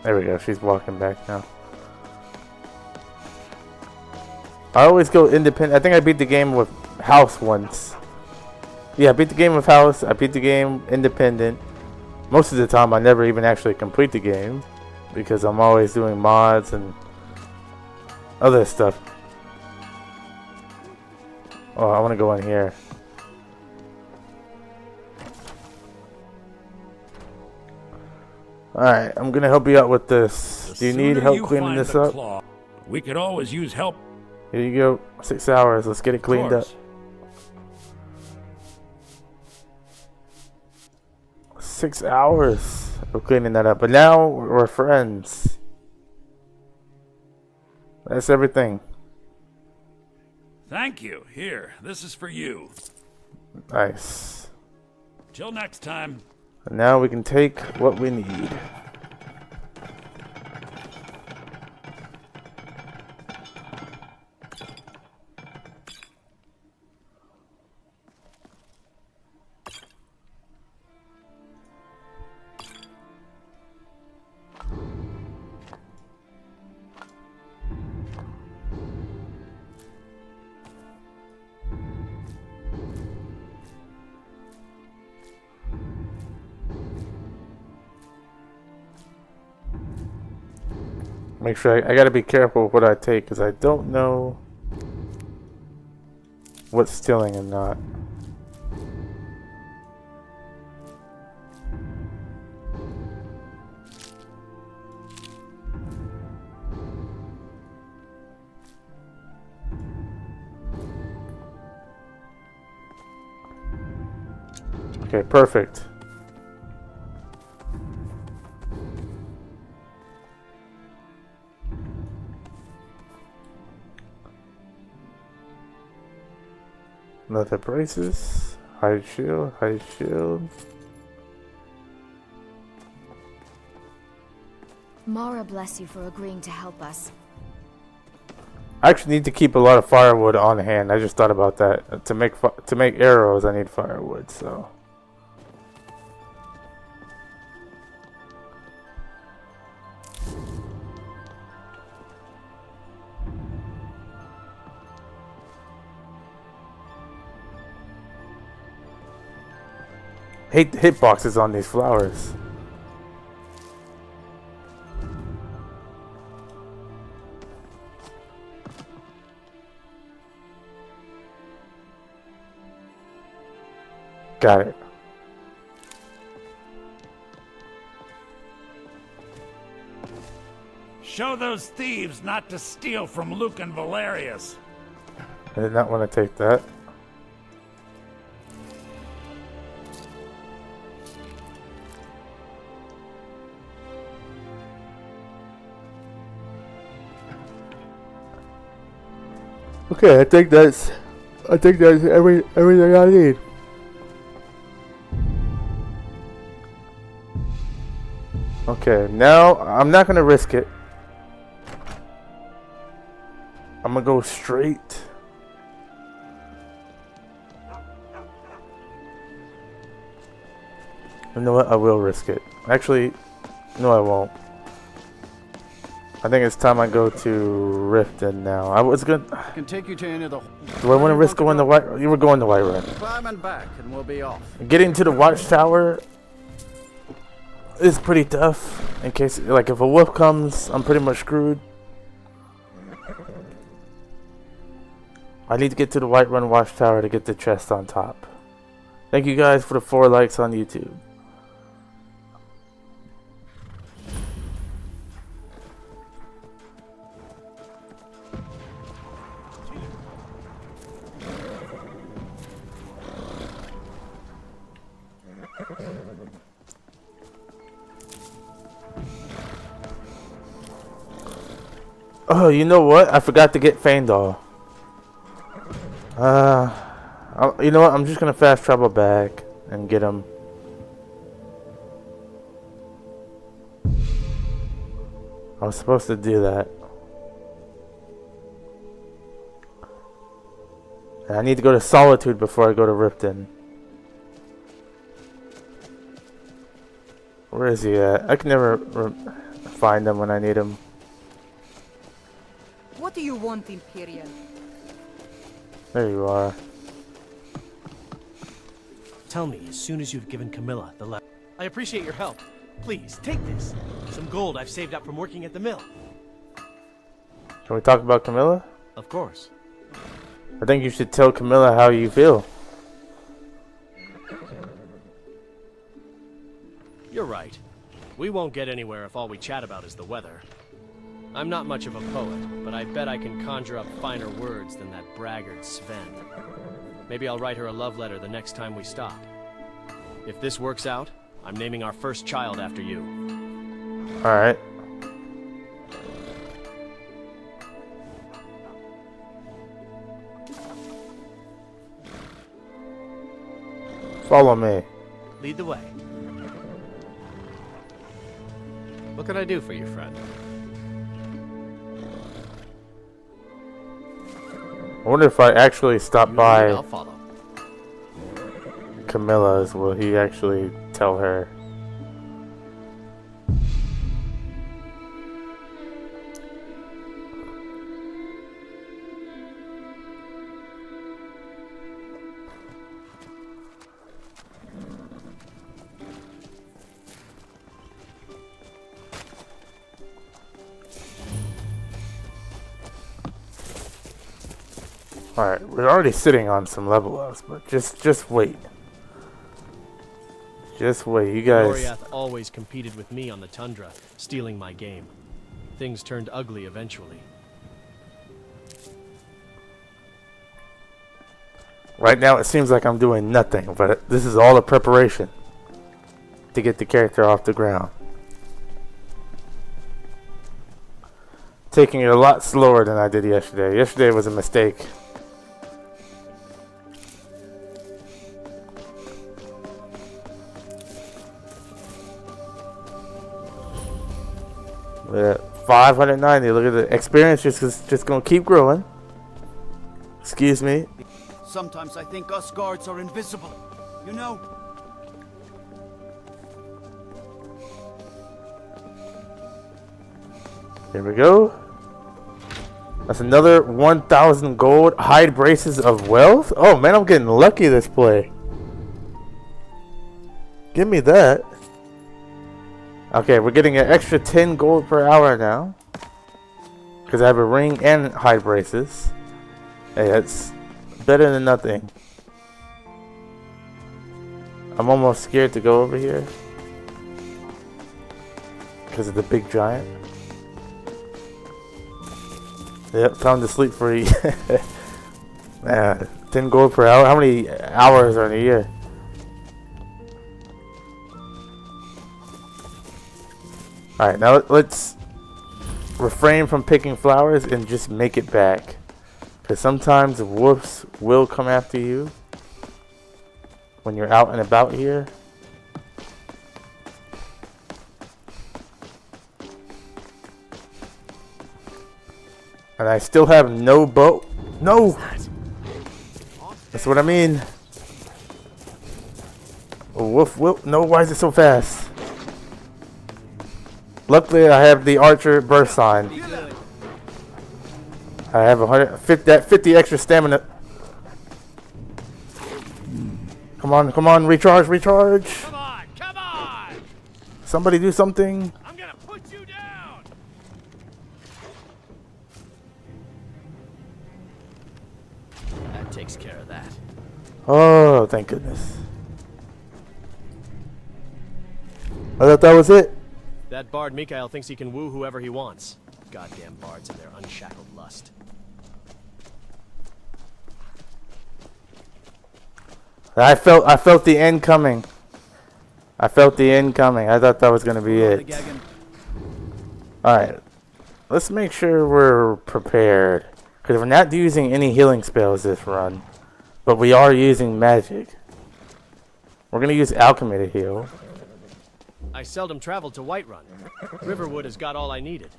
There we go, she's walking back now. I always go independent. I think I beat the game with House once. Yeah, I beat the game with House. I beat the game independent. Most of the time I never even actually complete the game, because I'm always doing mods and other stuff. Oh, I want to go in here. Alright, I'm going to help you out with this. Do you need help cleaning this up? Claw, we could always use help. Here you go. 6 hours. Let's get it cleaned up. 6 hours of cleaning that up. But now we're friends. That's everything. Thank you. Here, this is for you. Nice. Till next time. And now we can take what we need. Make sure I gotta be careful with what I take, because I don't know what's stealing and not. Okay, perfect. Leather braces. Hide shield. Hide shield. Mara bless you for agreeing to help us. I actually need to keep a lot of firewood on hand. I just thought about that. To make arrows, I need firewood. So. Hate the hitboxes on these flowers. Got it. Show those thieves not to steal from Luke and Valerius. I did not want to take that. Okay, I think that's everything I need. Okay, now I'm not gonna risk it. I'm gonna go straight. You know what? I will risk it. Actually, no, I won't. I think it's time I go to Riften now. I was gonna. I can take you to any of the. Do I want to risk going the white? You were going the white run. Climb and back, and we'll be off. Getting to the watchtower is pretty tough. In case, like, if a wolf comes, I'm pretty much screwed. I need to get to the White Run watchtower to get the chest on top. Thank you guys for the 4 likes on YouTube. Oh, you know what? I forgot to get Feindal. You know what? I'm just gonna fast travel back and get him. I was supposed to do that. And I need to go to Solitude before I go to Riften. Where is he at? I can never find him when I need him. What do you want, Imperial? There you are. Tell me as soon as you've given Camilla the letter. I appreciate your help. Please, take this. Some gold I've saved up from working at the mill. Can we talk about Camilla? Of course. I think you should tell Camilla how you feel. You're right. We won't get anywhere if all we chat about is the weather. I'm not much of a poet, but I bet I can conjure up finer words than that braggart Sven. Maybe I'll write her a love letter the next time we stop. If this works out, I'm naming our first child after you. Alright. Follow me. Lead the way. What can I do for you, friend? I wonder if I actually stop by I'll follow. Camilla's, will he actually tell her? Alright, we're already sitting on some level ups, but just wait. Just wait, you guys. Gloriath always competed with me on the tundra, stealing my game. Things turned ugly eventually. Right now it seems like I'm doing nothing, but this is all a preparation to get the character off the ground. Taking it a lot slower than I did yesterday. Yesterday was a mistake. We're at 590. Look at the experience just gonna keep growing. Excuse me. Sometimes I think us guards are invisible. You know? Here we go. That's another 1,000 gold. Hide braces of wealth. Oh man, I'm getting lucky this play. Give me that. Okay, we're getting an extra 10 gold per hour now. Because I have a ring and hide braces. Hey, that's better than nothing. I'm almost scared to go over here. Because of the big giant. Yep, time to sleep free. Man, 10 gold per hour. How many hours are in a year? Alright, now let's refrain from picking flowers and just make it back. Because sometimes wolves will come after you when you're out and about here. And I still have no bow. No! That's what I mean. Woof, woof. No, why is it so fast? Luckily, I have the archer burst sign. I have 50 extra stamina. Come on, come on, recharge, recharge. Come on, come on! Somebody do something. I'm gonna put you down! That takes care of that. Oh, thank goodness. I thought that was it. That bard Mikhail thinks he can woo whoever he wants. Goddamn bards and their unshackled lust. I felt the end coming. I felt the end coming. I thought that was gonna be it. Alright. Let's make sure we're prepared. Because we're not using any healing spells this run. But we are using magic. We're gonna use alchemy to heal. I seldom traveled to Whiterun. Riverwood has got all I needed.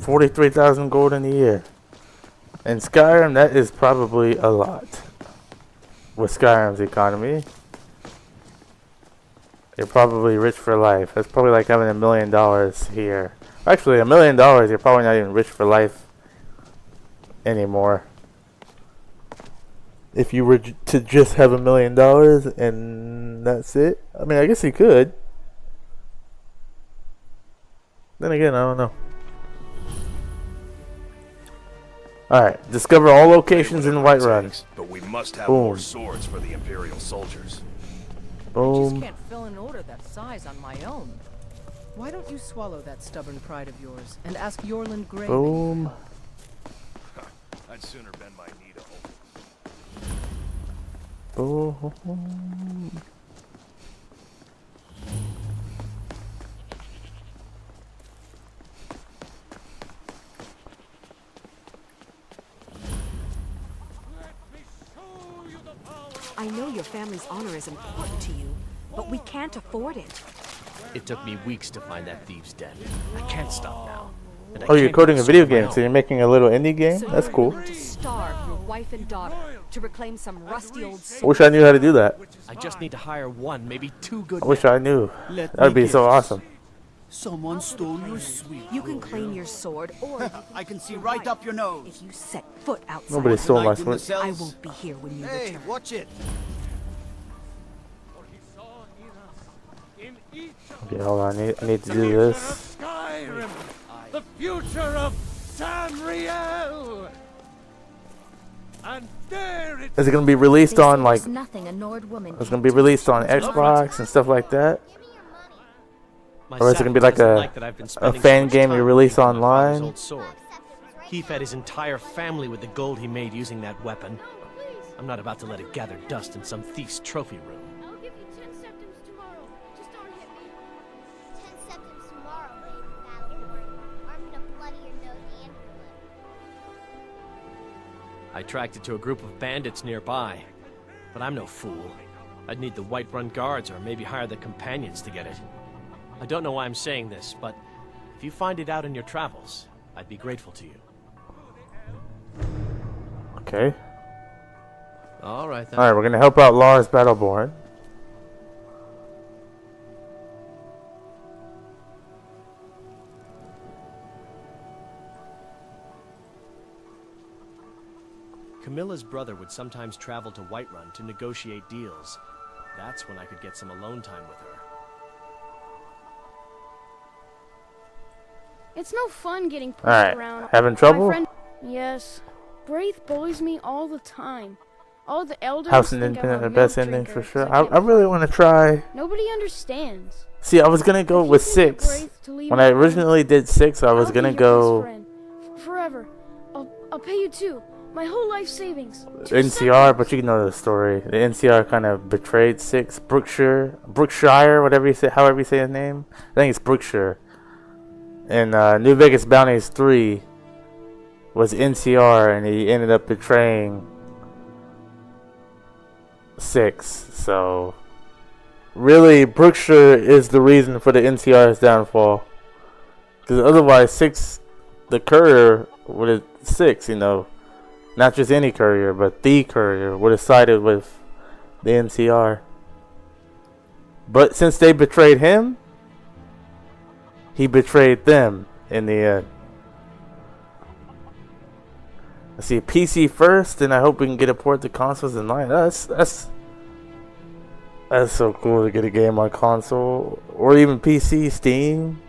$43,000 gold in a year. In Skyrim, that is probably a lot. With Skyrim's economy. You're probably rich for life. That's probably like having $1 million here. Actually, $1 million, you're probably not even rich for life anymore. If you were to just have $1 million and that's it. I mean, I guess you could. Then again, I don't know. Alright, discover all locations in Whiterun. But we must have Boom. more swords for the Imperial soldiers. I Boom. just can't fill an order that size on my own. Why don't you swallow that stubborn pride of yours and ask Yorland Grey? Boom. I'd sooner bend my knee to Boom. I know your family's honor is important to you, but we can't afford it. It took me weeks to find that thieves' den. I can't stop now. And I Oh, you're can't coding a even video stop my game, so own. you're making a little indie game? So That's you're cool. willing to starve your wife and daughter to reclaim some rusty old I wish I knew how to do that. I just need to hire one, maybe two good I wish men. I knew. Let That would me be so guess. awesome. Someone stole your sweet. You can claim your sword, or I can see right up your nose. if you set foot outside, Nobody stole my Tonight in the sword. I cells. won't be here when you Hey, return. watch it. Okay, hold on. I need to do this. Skyrim, the future of Tamriel. And there it Is it going to be released They say on, like, there's nothing a Nord woman it's going to be released on Xbox and stuff like that? My Or is it gonna be like doesn't a like that I've been spending fan so much game you time release making my father's online? old sword. He fed his entire family with the gold he made using that weapon. I'm not about to let it gather dust in some thief's trophy room. I'll give you 10 septims tomorrow. Just don't hit me. 10 septims tomorrow, baby Battleborn. Or I'm gonna bloody your nose and your lip. I tracked it to a group of bandits nearby. But I'm no fool. I'd need the Whiterun guards or maybe hire the companions to get it. I don't know why I'm saying this, but if you find it out in your travels, I'd be grateful to you. Okay. Alright then. Alright, we're gonna help out Lars Battleborn. Camilla's brother would sometimes travel to Whiterun to negotiate deals. That's when I could get some alone time with her. It's no fun getting pushed Alright, around. having trouble? My friend, yes. Braith bullies me all the time. All the elders House and think I'm Independent, a the best milk ending drinker for sure. 'cause I really want to try. Nobody understands. See, I was gonna go with 6. Braith to leave When me I alone, originally did 6, I was I'll be gonna your best go friend. Forever. I'll pay you too. My whole life savings. 2 NCR, but you know the story. The NCR kind of betrayed 6. Brookshire, whatever you say, however you say his name. I think it's Brookshire. And New Vegas Bounties 3 was NCR, and he ended up betraying 6. So really, Brookshire is the reason for the NCR's downfall. Because otherwise, 6, the courier would have 6, you know. Not just any courier, but the courier would have sided with the NCR. But since they betrayed him, he betrayed them in the end. Let's see, PC first, and I hope we can get a port to consoles in line. That's so cool to get a game on console or even PC, Steam.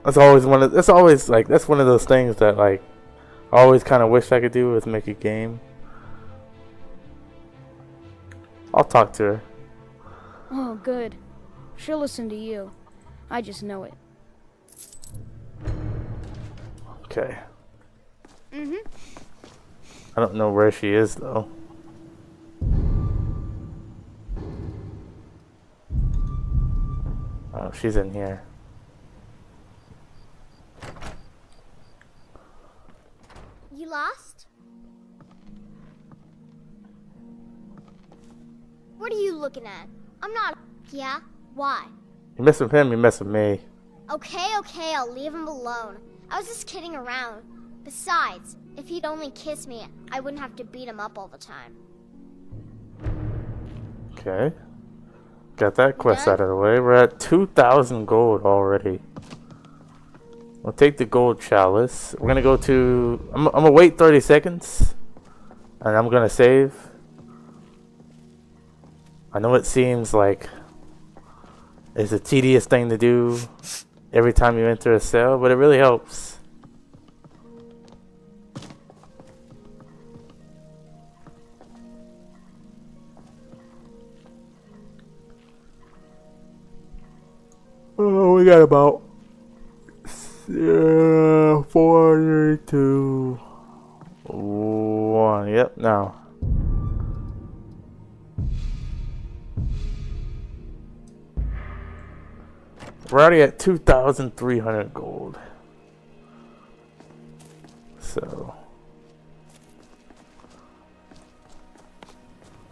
That's always one of those things that like I always kind of wish I could do is make a game. I'll talk to her. Oh, good. She'll listen to you. I just know it. Okay. Mm-hmm. I don't know where she is though. Oh, she's in here. You lost? What are you looking at? I'm not. Yeah? Why? You mess with him, you mess with me. Okay, I'll leave him alone. I was just kidding around. Besides, if he'd only kiss me, I wouldn't have to beat him up all the time. Okay. Got that quest out of the way. We're at 2,000 gold already. We'll take the gold chalice. We're gonna go to... I'm gonna wait 30 seconds. And I'm gonna save. I know it seems like it's a tedious thing to do every time you enter a cell, but it really helps. Oh, we got about 4, 2, 1. Yep, now. We're already at 2,300 gold. So.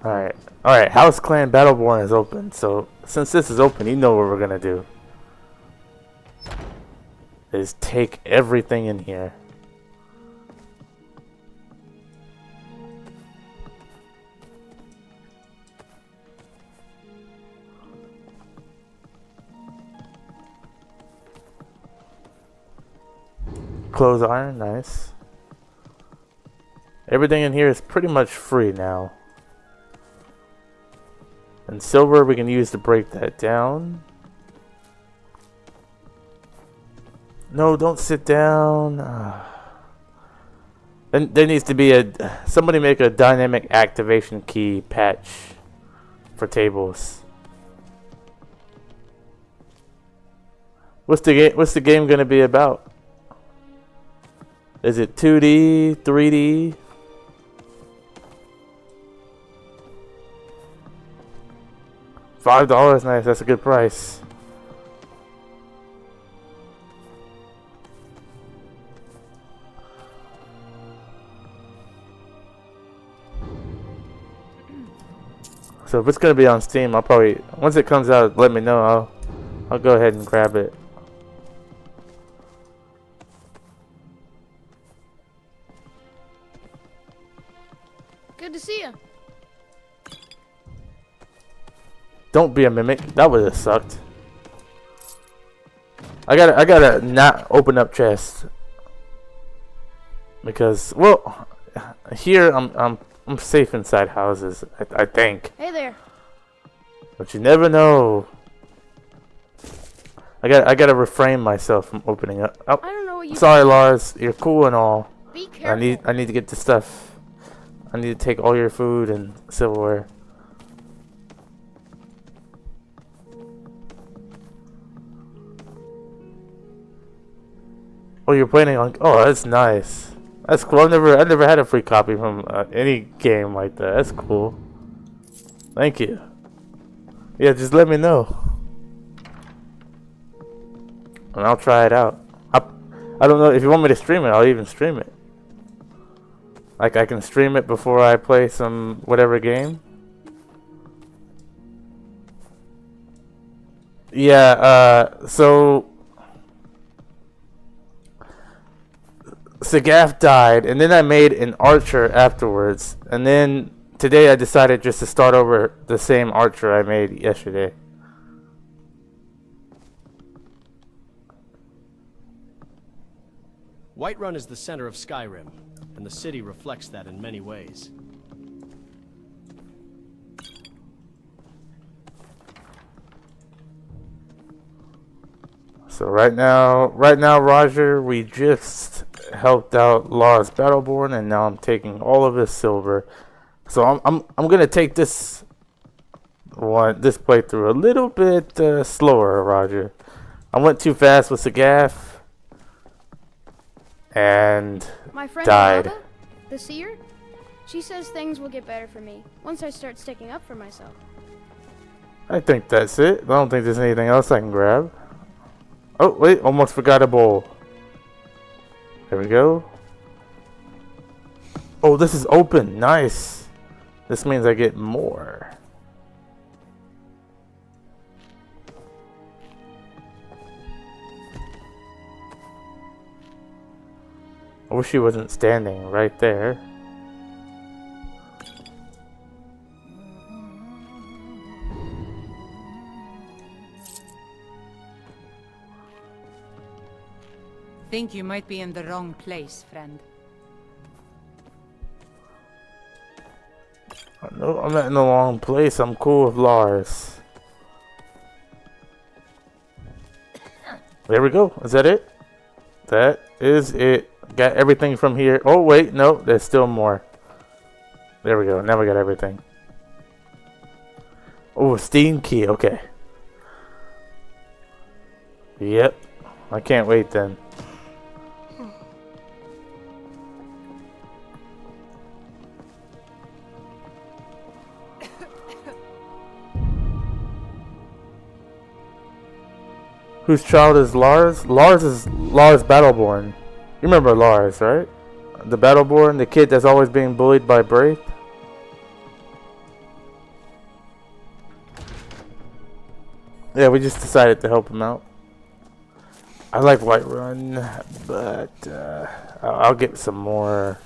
Alright, House Clan Battleborn is open. So, since this is open, you know what we're gonna do. Is take everything in here. Close iron, nice. Everything in here is pretty much free now. And silver we can use to break that down. No, don't sit down. Then there needs to be somebody make a dynamic activation key patch for tables. What's the game gonna be about? Is it 2D, 3D? $5, nice. That's a good price. So if it's gonna be on Steam, I'll probably once it comes out, let me know. I'll go ahead and grab it. Good to see you. Don't be a mimic. That would have sucked. I gotta not open up chest because well, here I'm safe inside houses. I think. Hey there. But you never know. I gotta refrain myself from opening up. Oh, I don't know what you. Sorry, Lars. You're cool and all. Be careful. I need to get the stuff. I need to take all your food and silverware. Oh, you're planning on? Oh, that's nice. That's cool. I never had a free copy from any game like that. That's cool. Thank you. Yeah, just let me know, and I'll try it out. I don't know if you want me to stream it. I'll even stream it. Like I can stream it before I play some whatever game. Yeah. So Sagaf died, and then I made an archer afterwards, and then today I decided just to start over the same archer I made yesterday. Whiterun is the center of Skyrim, and the city reflects that in many ways. So right now, Roger, we just helped out Lars Battleborn, and now I'm taking all of his silver. So I'm gonna take this playthrough a little bit slower, Roger. I went too fast with Sagaf and My friend died. Lava, the seer, she says things will get better for me once I start sticking up for myself. I think that's it. I don't think there's anything else I can grab. Oh wait, almost forgot a bowl. There we go. Oh, this is open. Nice. This means I get more. I wish he wasn't standing right there. Think you might be in the wrong place, friend. No, I'm not in the wrong place. I'm cool with Lars. There we go. Is that it? That is it. Got everything from here. Oh, wait. No, there's still more. There we go. Now we got everything. Oh, Steam key. Okay. Yep. I can't wait then. Whose child is Lars? Lars is Lars Battleborn. You remember Lars, right? The Battleborn, the kid that's always being bullied by Braith. Yeah, we just decided to help him out. I like Whiterun, but I'll get some more.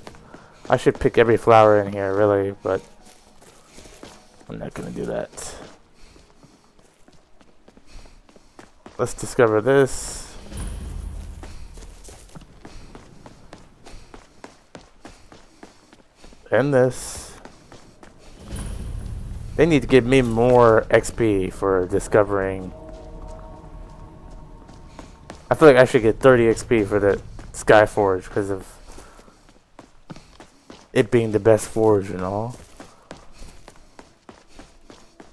I should pick every flower in here, really, but I'm not gonna do that. Let's discover this. And this. They need to give me more XP for discovering. I feel like I should get 30 XP for the Skyforge because of it being the best forge and all.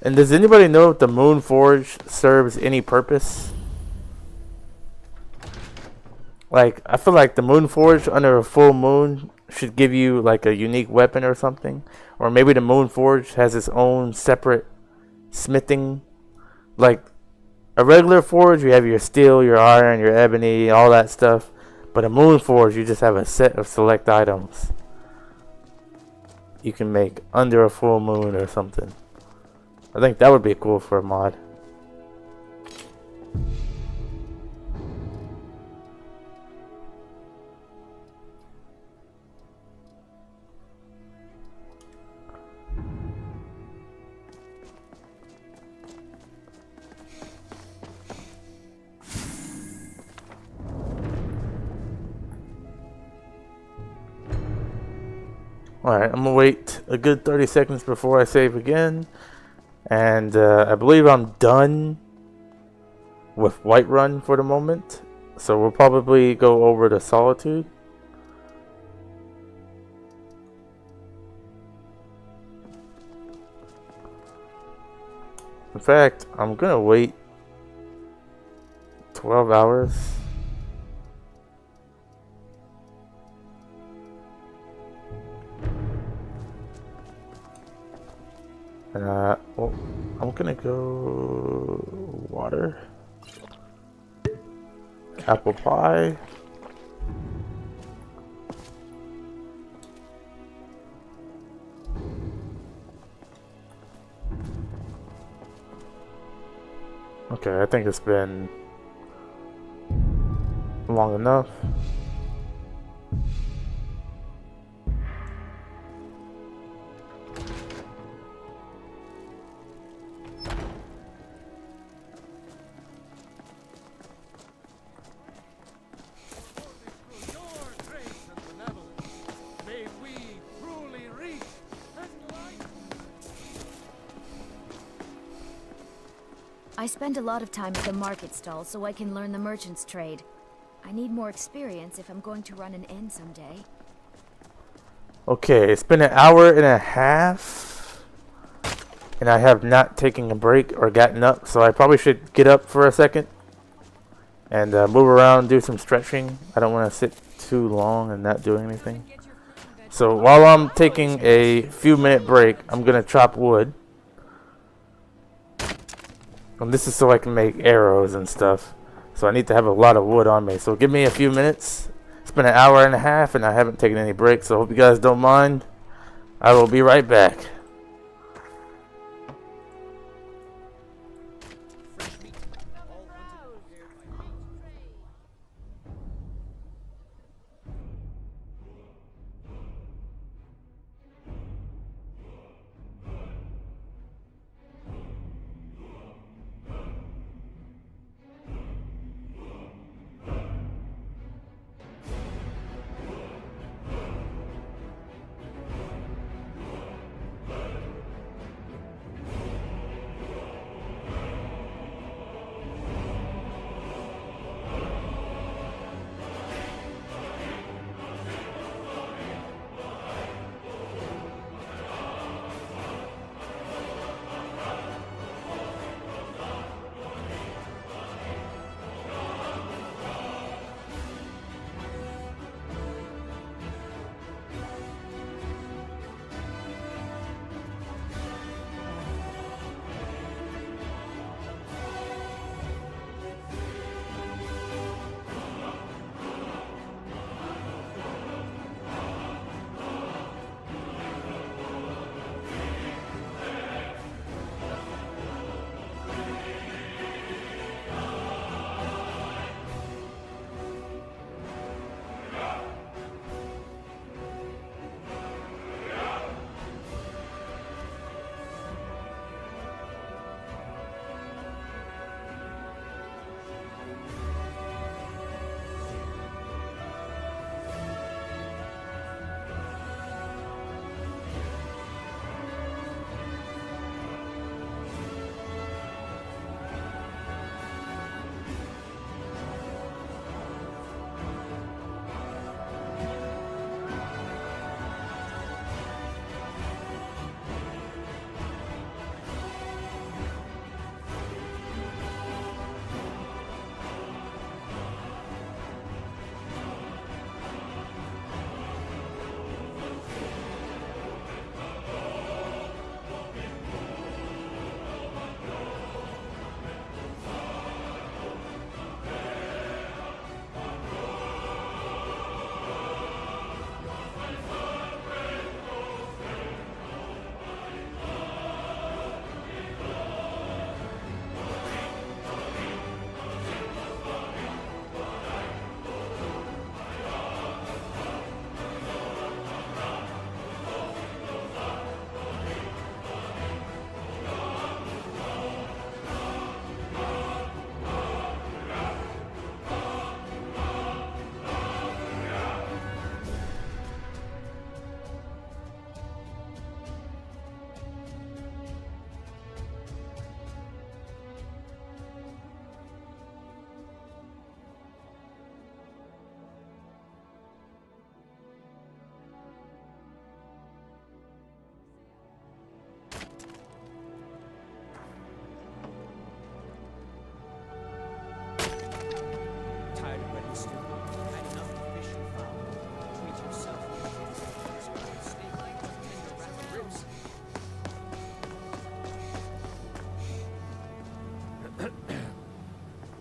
And does anybody know if the Moon Forge serves any purpose? Like, I feel like the Moon Forge under a full moon should give you like a unique weapon or something. Or maybe the Moon Forge has its own separate smithing. Like a regular forge, you have your steel, your iron, your ebony, all that stuff. But a Moon Forge, you just have a set of select items you can make under a full moon or something. I think that would be cool for a mod. Alright, I'm gonna wait a good 30 seconds before I save again. And I believe I'm done with Whiterun for the moment. So we'll probably go over to Solitude. In fact, I'm gonna wait 12 hours. Well, I'm gonna go water, apple pie, okay, I think it's been long enough. I spend a lot of time at the market stall so I can learn the merchant's trade. I need more experience if I'm going to run an inn someday. Okay, it's been an hour and a half, and I have not taken a break or gotten up, so I probably should get up for a second and move around, do some stretching. I don't want to sit too long and not do anything. So while I'm taking a few minute break, I'm going to chop wood. And this is so I can make arrows and stuff. So I need to have a lot of wood on me. So give me a few minutes. It's been an hour and a half and I haven't taken any breaks. So I hope you guys don't mind. I will be right back.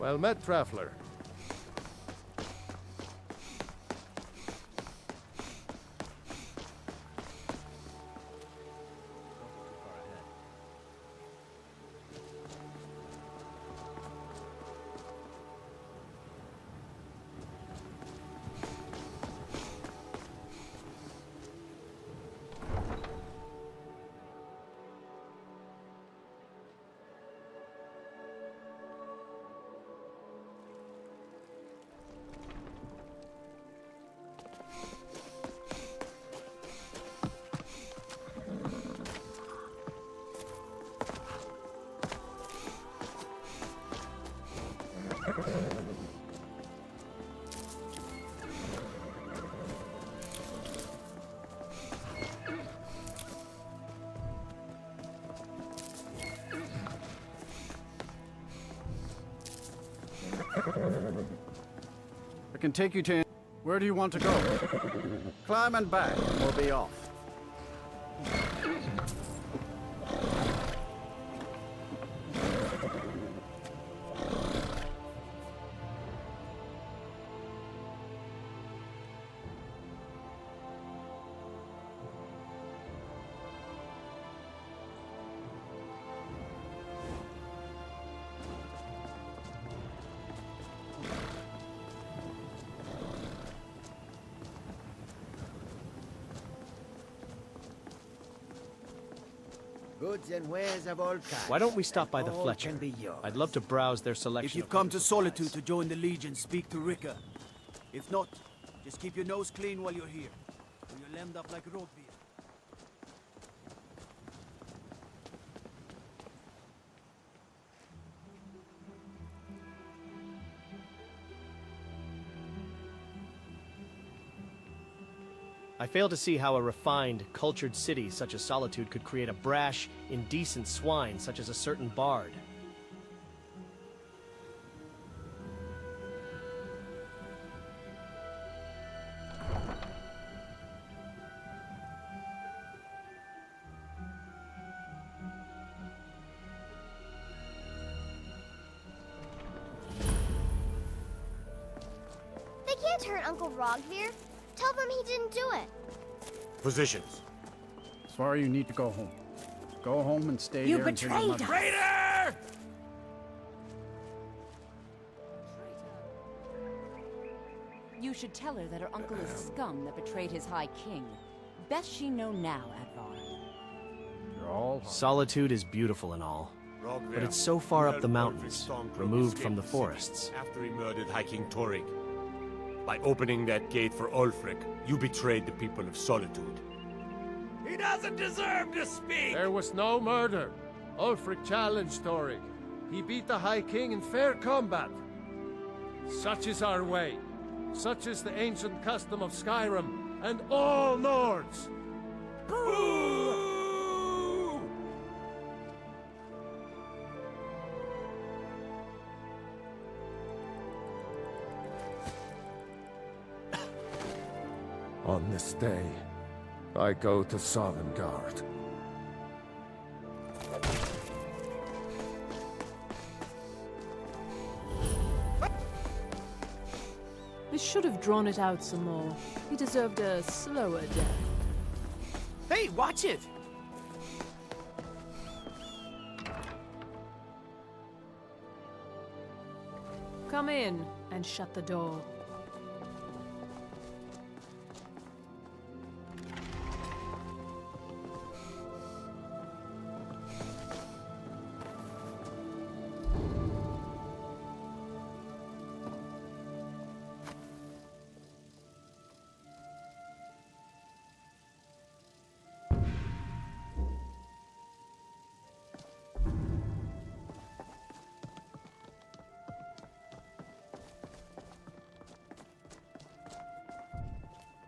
Well met, traveler. I can take you to... Where do you want to go? Climb and back, and we'll be off. Goods and wares of all kinds. Why don't we stop by the all Fletcher? can be yours. I'd love to browse their selection. If you've come to Solitude to join the Legion, speak to Rika. If not, just keep your nose clean while you're here. Or you'll end up like Rodbeer. I fail to see how a refined, cultured city such as Solitude could create a brash, indecent swine such as a certain bard. They can't hurt Uncle Rogvir. Tell them he didn't do it. Positions. Swear you need to go home. Go home and stay You here until your betrayed mother... us. Traitor! You should tell her that her uncle is scum that betrayed his High King. Best she know now, Advar. You're all... Solitude is beautiful and all, but it's so far up the mountains, removed from the forests. After he murdered High King Torig. By opening that gate for Ulfric, you betrayed the people of Solitude. He doesn't deserve to speak! There was no murder. Ulfric challenged Torig. He beat the High King in fair combat. Such is our way. Such is the ancient custom of Skyrim and all Nords. Boo! On this day, I go to Sovngarde. We should have drawn it out some more. He deserved a slower death. Hey, watch it! Come in and shut the door.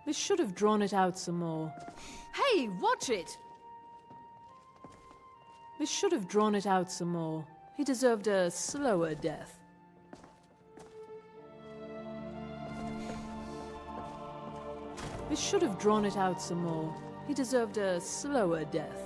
We should have drawn it out some more. Hey, watch it! We should have drawn it out some more. He deserved a slower death. We should have drawn it out some more. He deserved a slower death.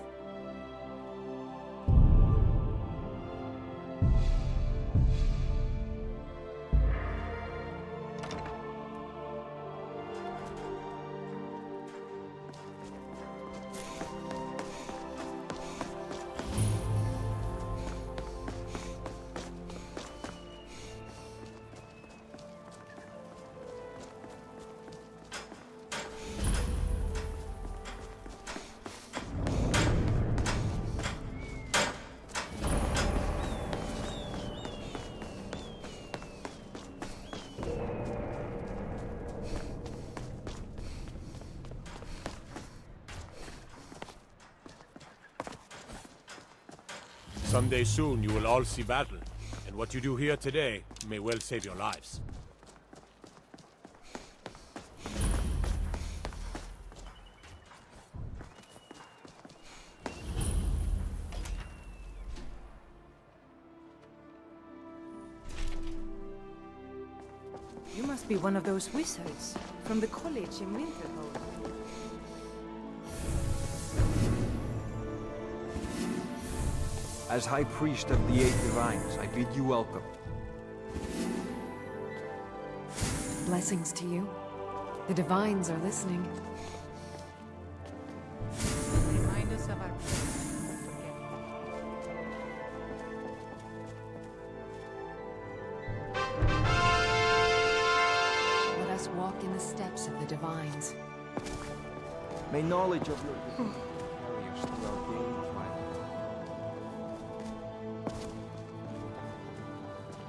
Someday soon you will all see battle, and what you do here today may well save your lives. You must be one of those wizards from the college in Winterhold. As High Priest of the Eight Divines, I bid you welcome. Blessings to you. The Divines are listening. Remind us of our Let us walk in the steps of the Divines. May knowledge of your divinity carry us through our daily trials.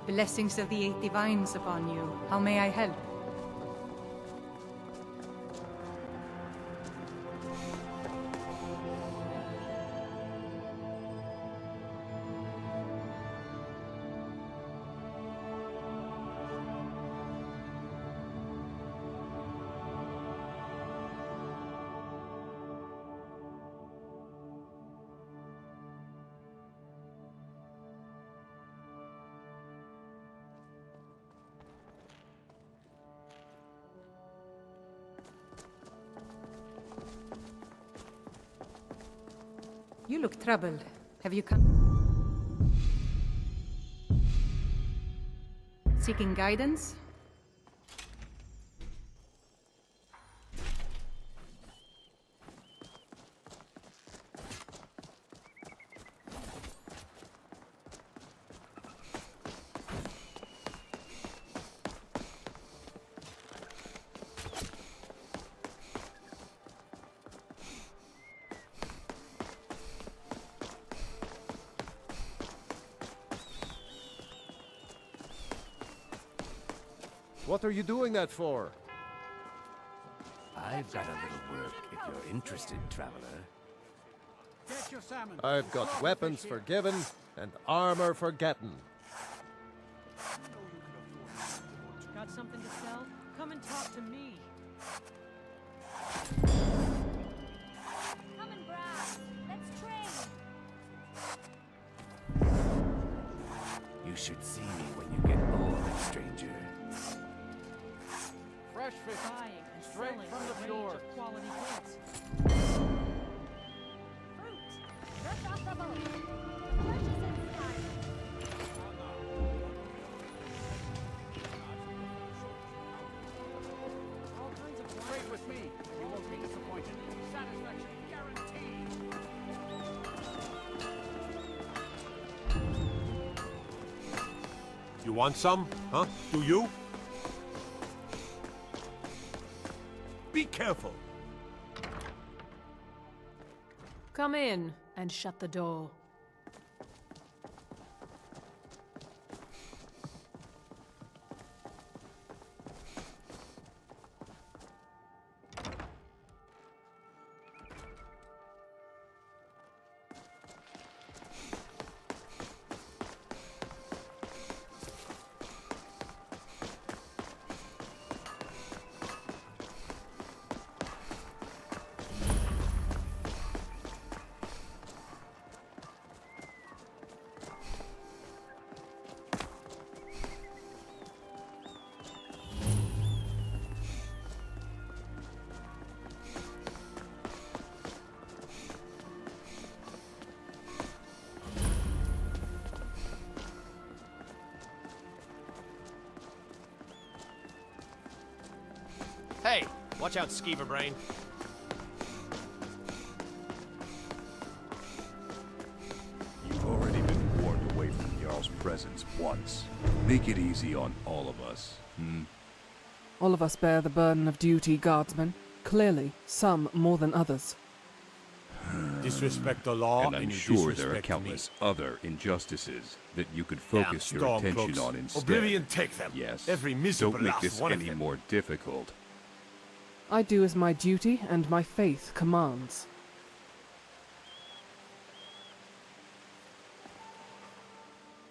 blessings of the Eight Divines upon you. How may I help? You look troubled. Have you come? Seeking guidance? What are you doing that for? I've got a little work if you're interested, traveler. Get your salmon. I've got weapons for giving and armor for getting. Got something to sell? Come and talk to me. Come and browse. Let's trade. You should see me when you get bored, stranger. Fresh fish. Buying and Straight selling from a the range fjord. of quality goods. They're profitable. The purchase is time. All kinds of Trade with me. You won't be disappointed. Satisfaction guaranteed. You want some? Huh? Do you? Be careful. Come in and shut the door. Hey, watch out, Skeever Brain. You've already been warned away from Jarl's presence once. Make it easy on all of us, hmm? All of us bear the burden of duty, guardsmen. Clearly, some more than others. Disrespect the law, And I'm you sure there are disrespect countless me. other injustices that you could focus your Stormcloaks. attention on instead. Oblivion take them. Yes. Every miserable Don't make last this one of any them. more difficult. I do as my duty and my faith commands.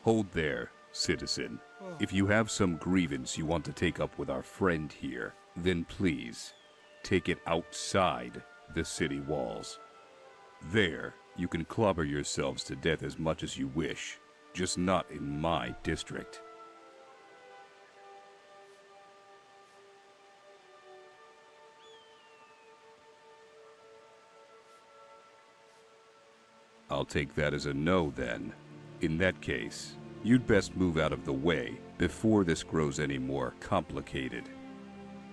Hold there, citizen. If you have some grievance you want to take up with our friend here, then please, take it outside the city walls. There, you can clobber yourselves to death as much as you wish, just not in my district. I'll take that as a no, then. In that case, you'd best move out of the way before this grows any more complicated.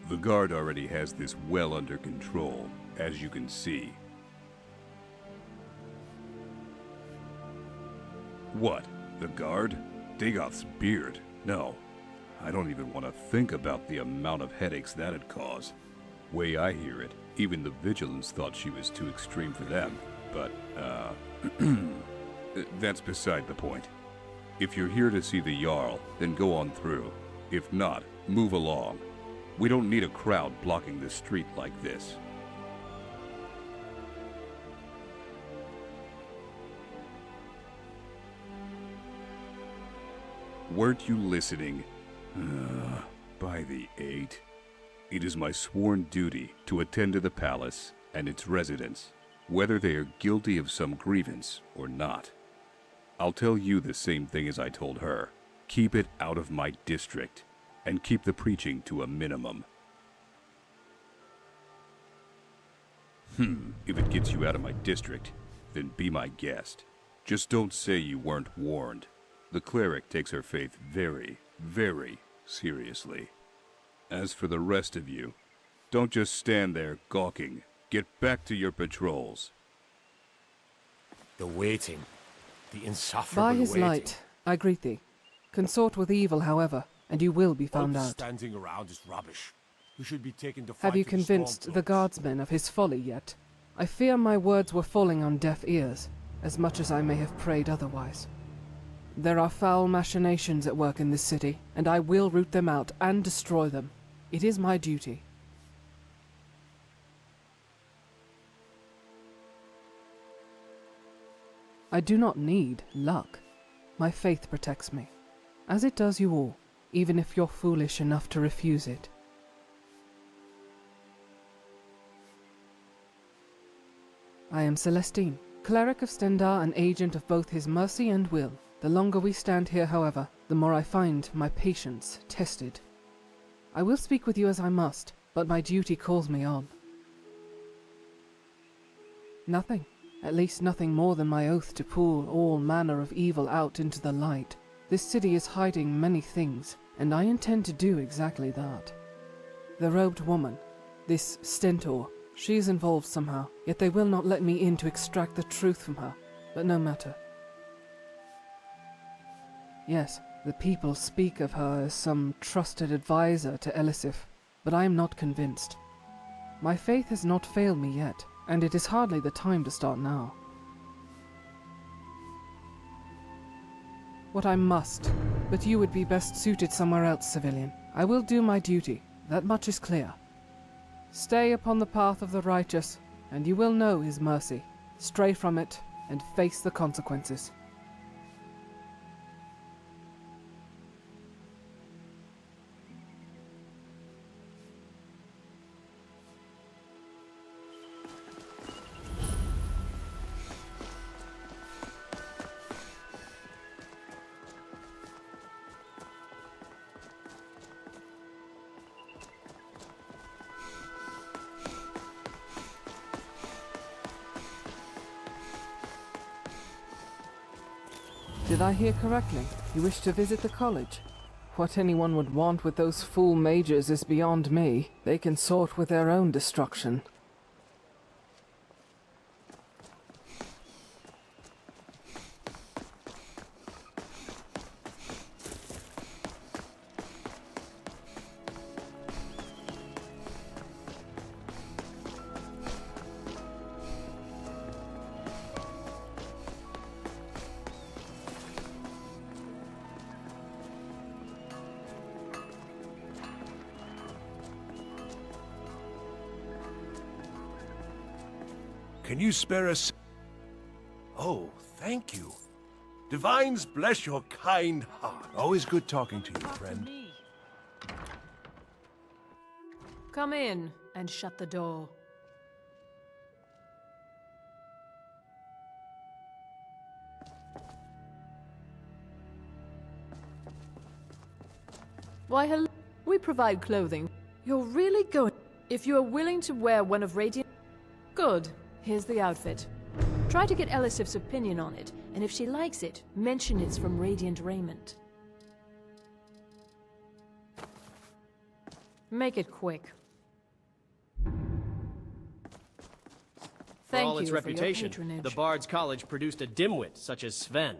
The guard already has this well under control, as you can see. What? The guard? Dagoth's beard? No. I don't even want to think about the amount of headaches that'd cause. Way I hear it, even the Vigilants thought she was too extreme for them. But, that's beside the point. If you're here to see the Jarl, then go on through. If not, move along. We don't need a crowd blocking the street like this. Weren't you listening? By the 8. It is my sworn duty to attend to the palace and its residents, whether they are guilty of some grievance or not. I'll tell you the same thing as I told her. Keep it out of my district, and keep the preaching to a minimum. If it gets you out of my district, then be my guest. Just don't say you weren't warned. The cleric takes her faith very, very seriously. As for the rest of you, don't just stand there gawking. Get back to your patrols. The waiting. The insufferable By his waiting. light, I greet thee. Consort with evil, however, and you will be found out. Standing around is rubbish. You should be taken to fight. Have you to the convinced the guardsmen of his folly yet? I fear my words were falling on deaf ears, as much as I may have prayed otherwise. There are foul machinations at work in this city, and I will root them out and destroy them. It is my duty. I do not need luck. My faith protects me, as it does you all, even if you're foolish enough to refuse it. I am Celestine, cleric of Stendar and agent of both his mercy and will. The longer we stand here, however, the more I find my patience tested. I will speak with you as I must, but my duty calls me on. Nothing. At least nothing more than my oath to pull all manner of evil out into the light. This city is hiding many things, and I intend to do exactly that. The robed woman, this Stentor, she is involved somehow, yet they will not let me in to extract the truth from her, but no matter. Yes, the people speak of her as some trusted advisor to Elisif, but I am not convinced. My faith has not failed me yet, and it is hardly the time to start now. What I must, but you would be best suited somewhere else, civilian. I will do my duty, that much is clear. Stay upon the path of the righteous, and you will know his mercy. Stray from it, and face the consequences. Did I hear correctly? You wish to visit the college? What anyone would want with those fool mages is beyond me. They can sort with their own destruction. Can you spare us? Oh, thank you. Divines bless your kind heart. Always good talking to you, friend. Come in and shut the door. Why, hello. We provide clothing. You're really going... If you are willing to wear one of Radiant... Good. Here's the outfit. Try to get Elisif's opinion on it, and if she likes it, mention it's from Radiant Raiment. Make it quick. For all Thank its you for your reputation, patronage. the Bard's College produced a dimwit such as Sven.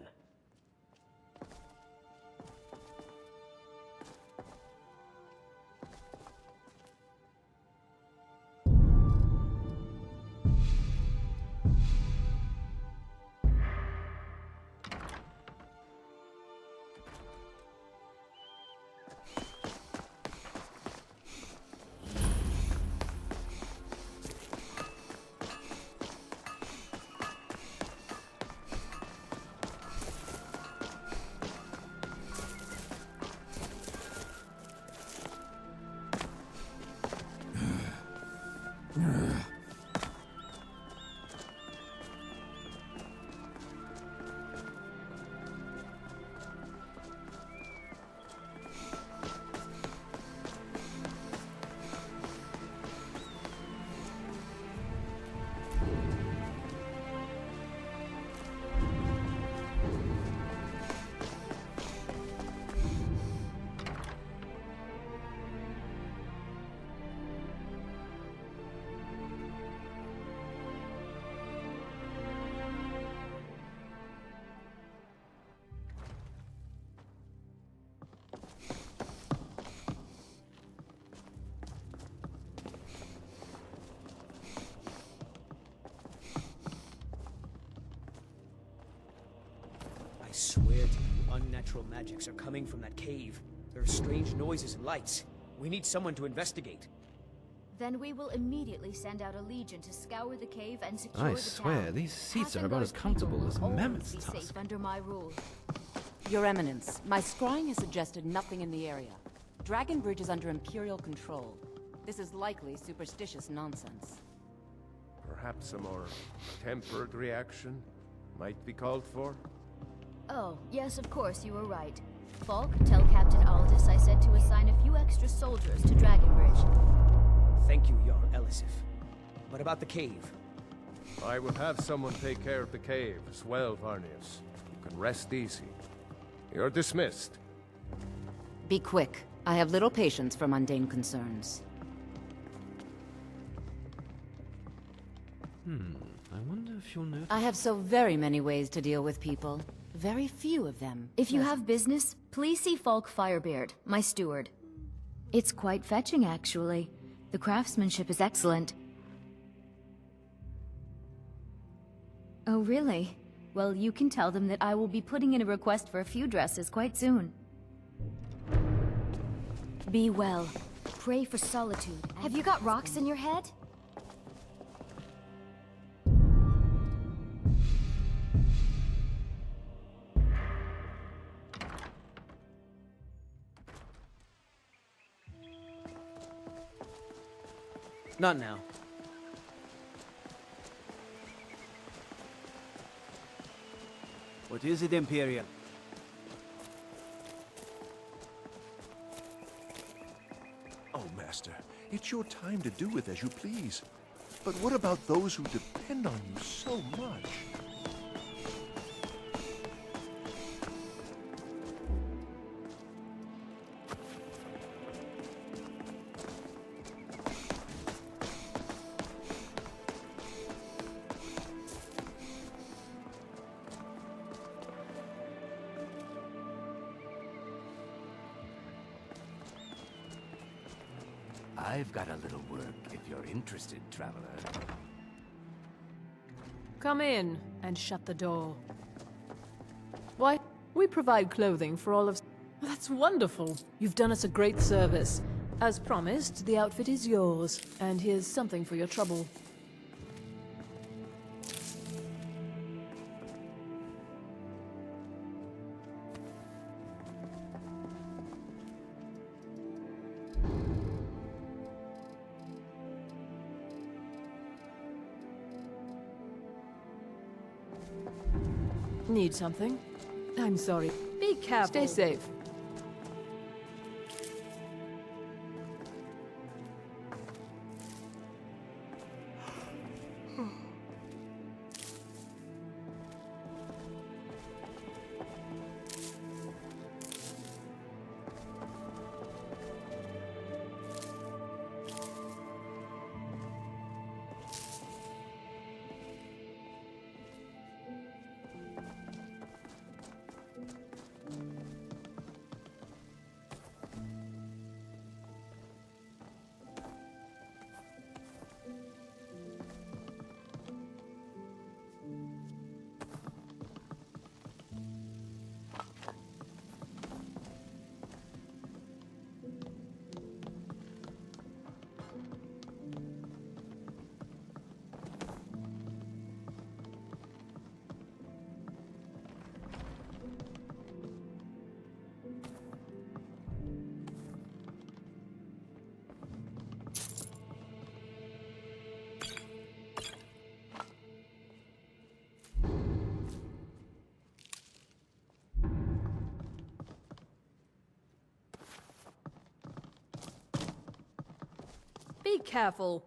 I swear to you, unnatural magics are coming from that cave. There are strange noises and lights. We need someone to investigate. Then we will immediately send out a legion to scour the cave and secure I the town. swear, these seats are about as comfortable as Mammoth's Be tusk. safe under my rule. Your Eminence, my scrying has suggested nothing in the area. Dragon Bridge is under Imperial control. This is likely superstitious nonsense. Perhaps a more tempered reaction might be called for? Oh, yes, of course, you were right. Falk, tell Captain Aldous I said to assign a few extra soldiers to Dragonbridge. Thank you, Jarl Elisif. But about the cave? I will have someone take care of the cave as well, Varnius. You can rest easy. You're dismissed. Be quick. I have little patience for mundane concerns. I wonder if you'll notice... I have so very many ways to deal with people. Very few of them. If you have business, please see Falk Firebeard, my steward. It's quite fetching, actually. The craftsmanship is excellent. Oh, really? Well, you can tell them that I will be putting in a request for a few dresses quite soon. Be well. Pray for solitude. Have you got rocks in your head? Not now. What is it, Imperial? Oh, Master, it's your time to do with as you please. But what about those who depend on you so much? I've got a little work if you're interested, traveler. Come in and shut the door. Why, we provide clothing for all of... That's wonderful. You've done us a great service. As promised, the outfit is yours, and here's something for your trouble. Need something? I'm sorry. Be careful. Stay safe. Be careful.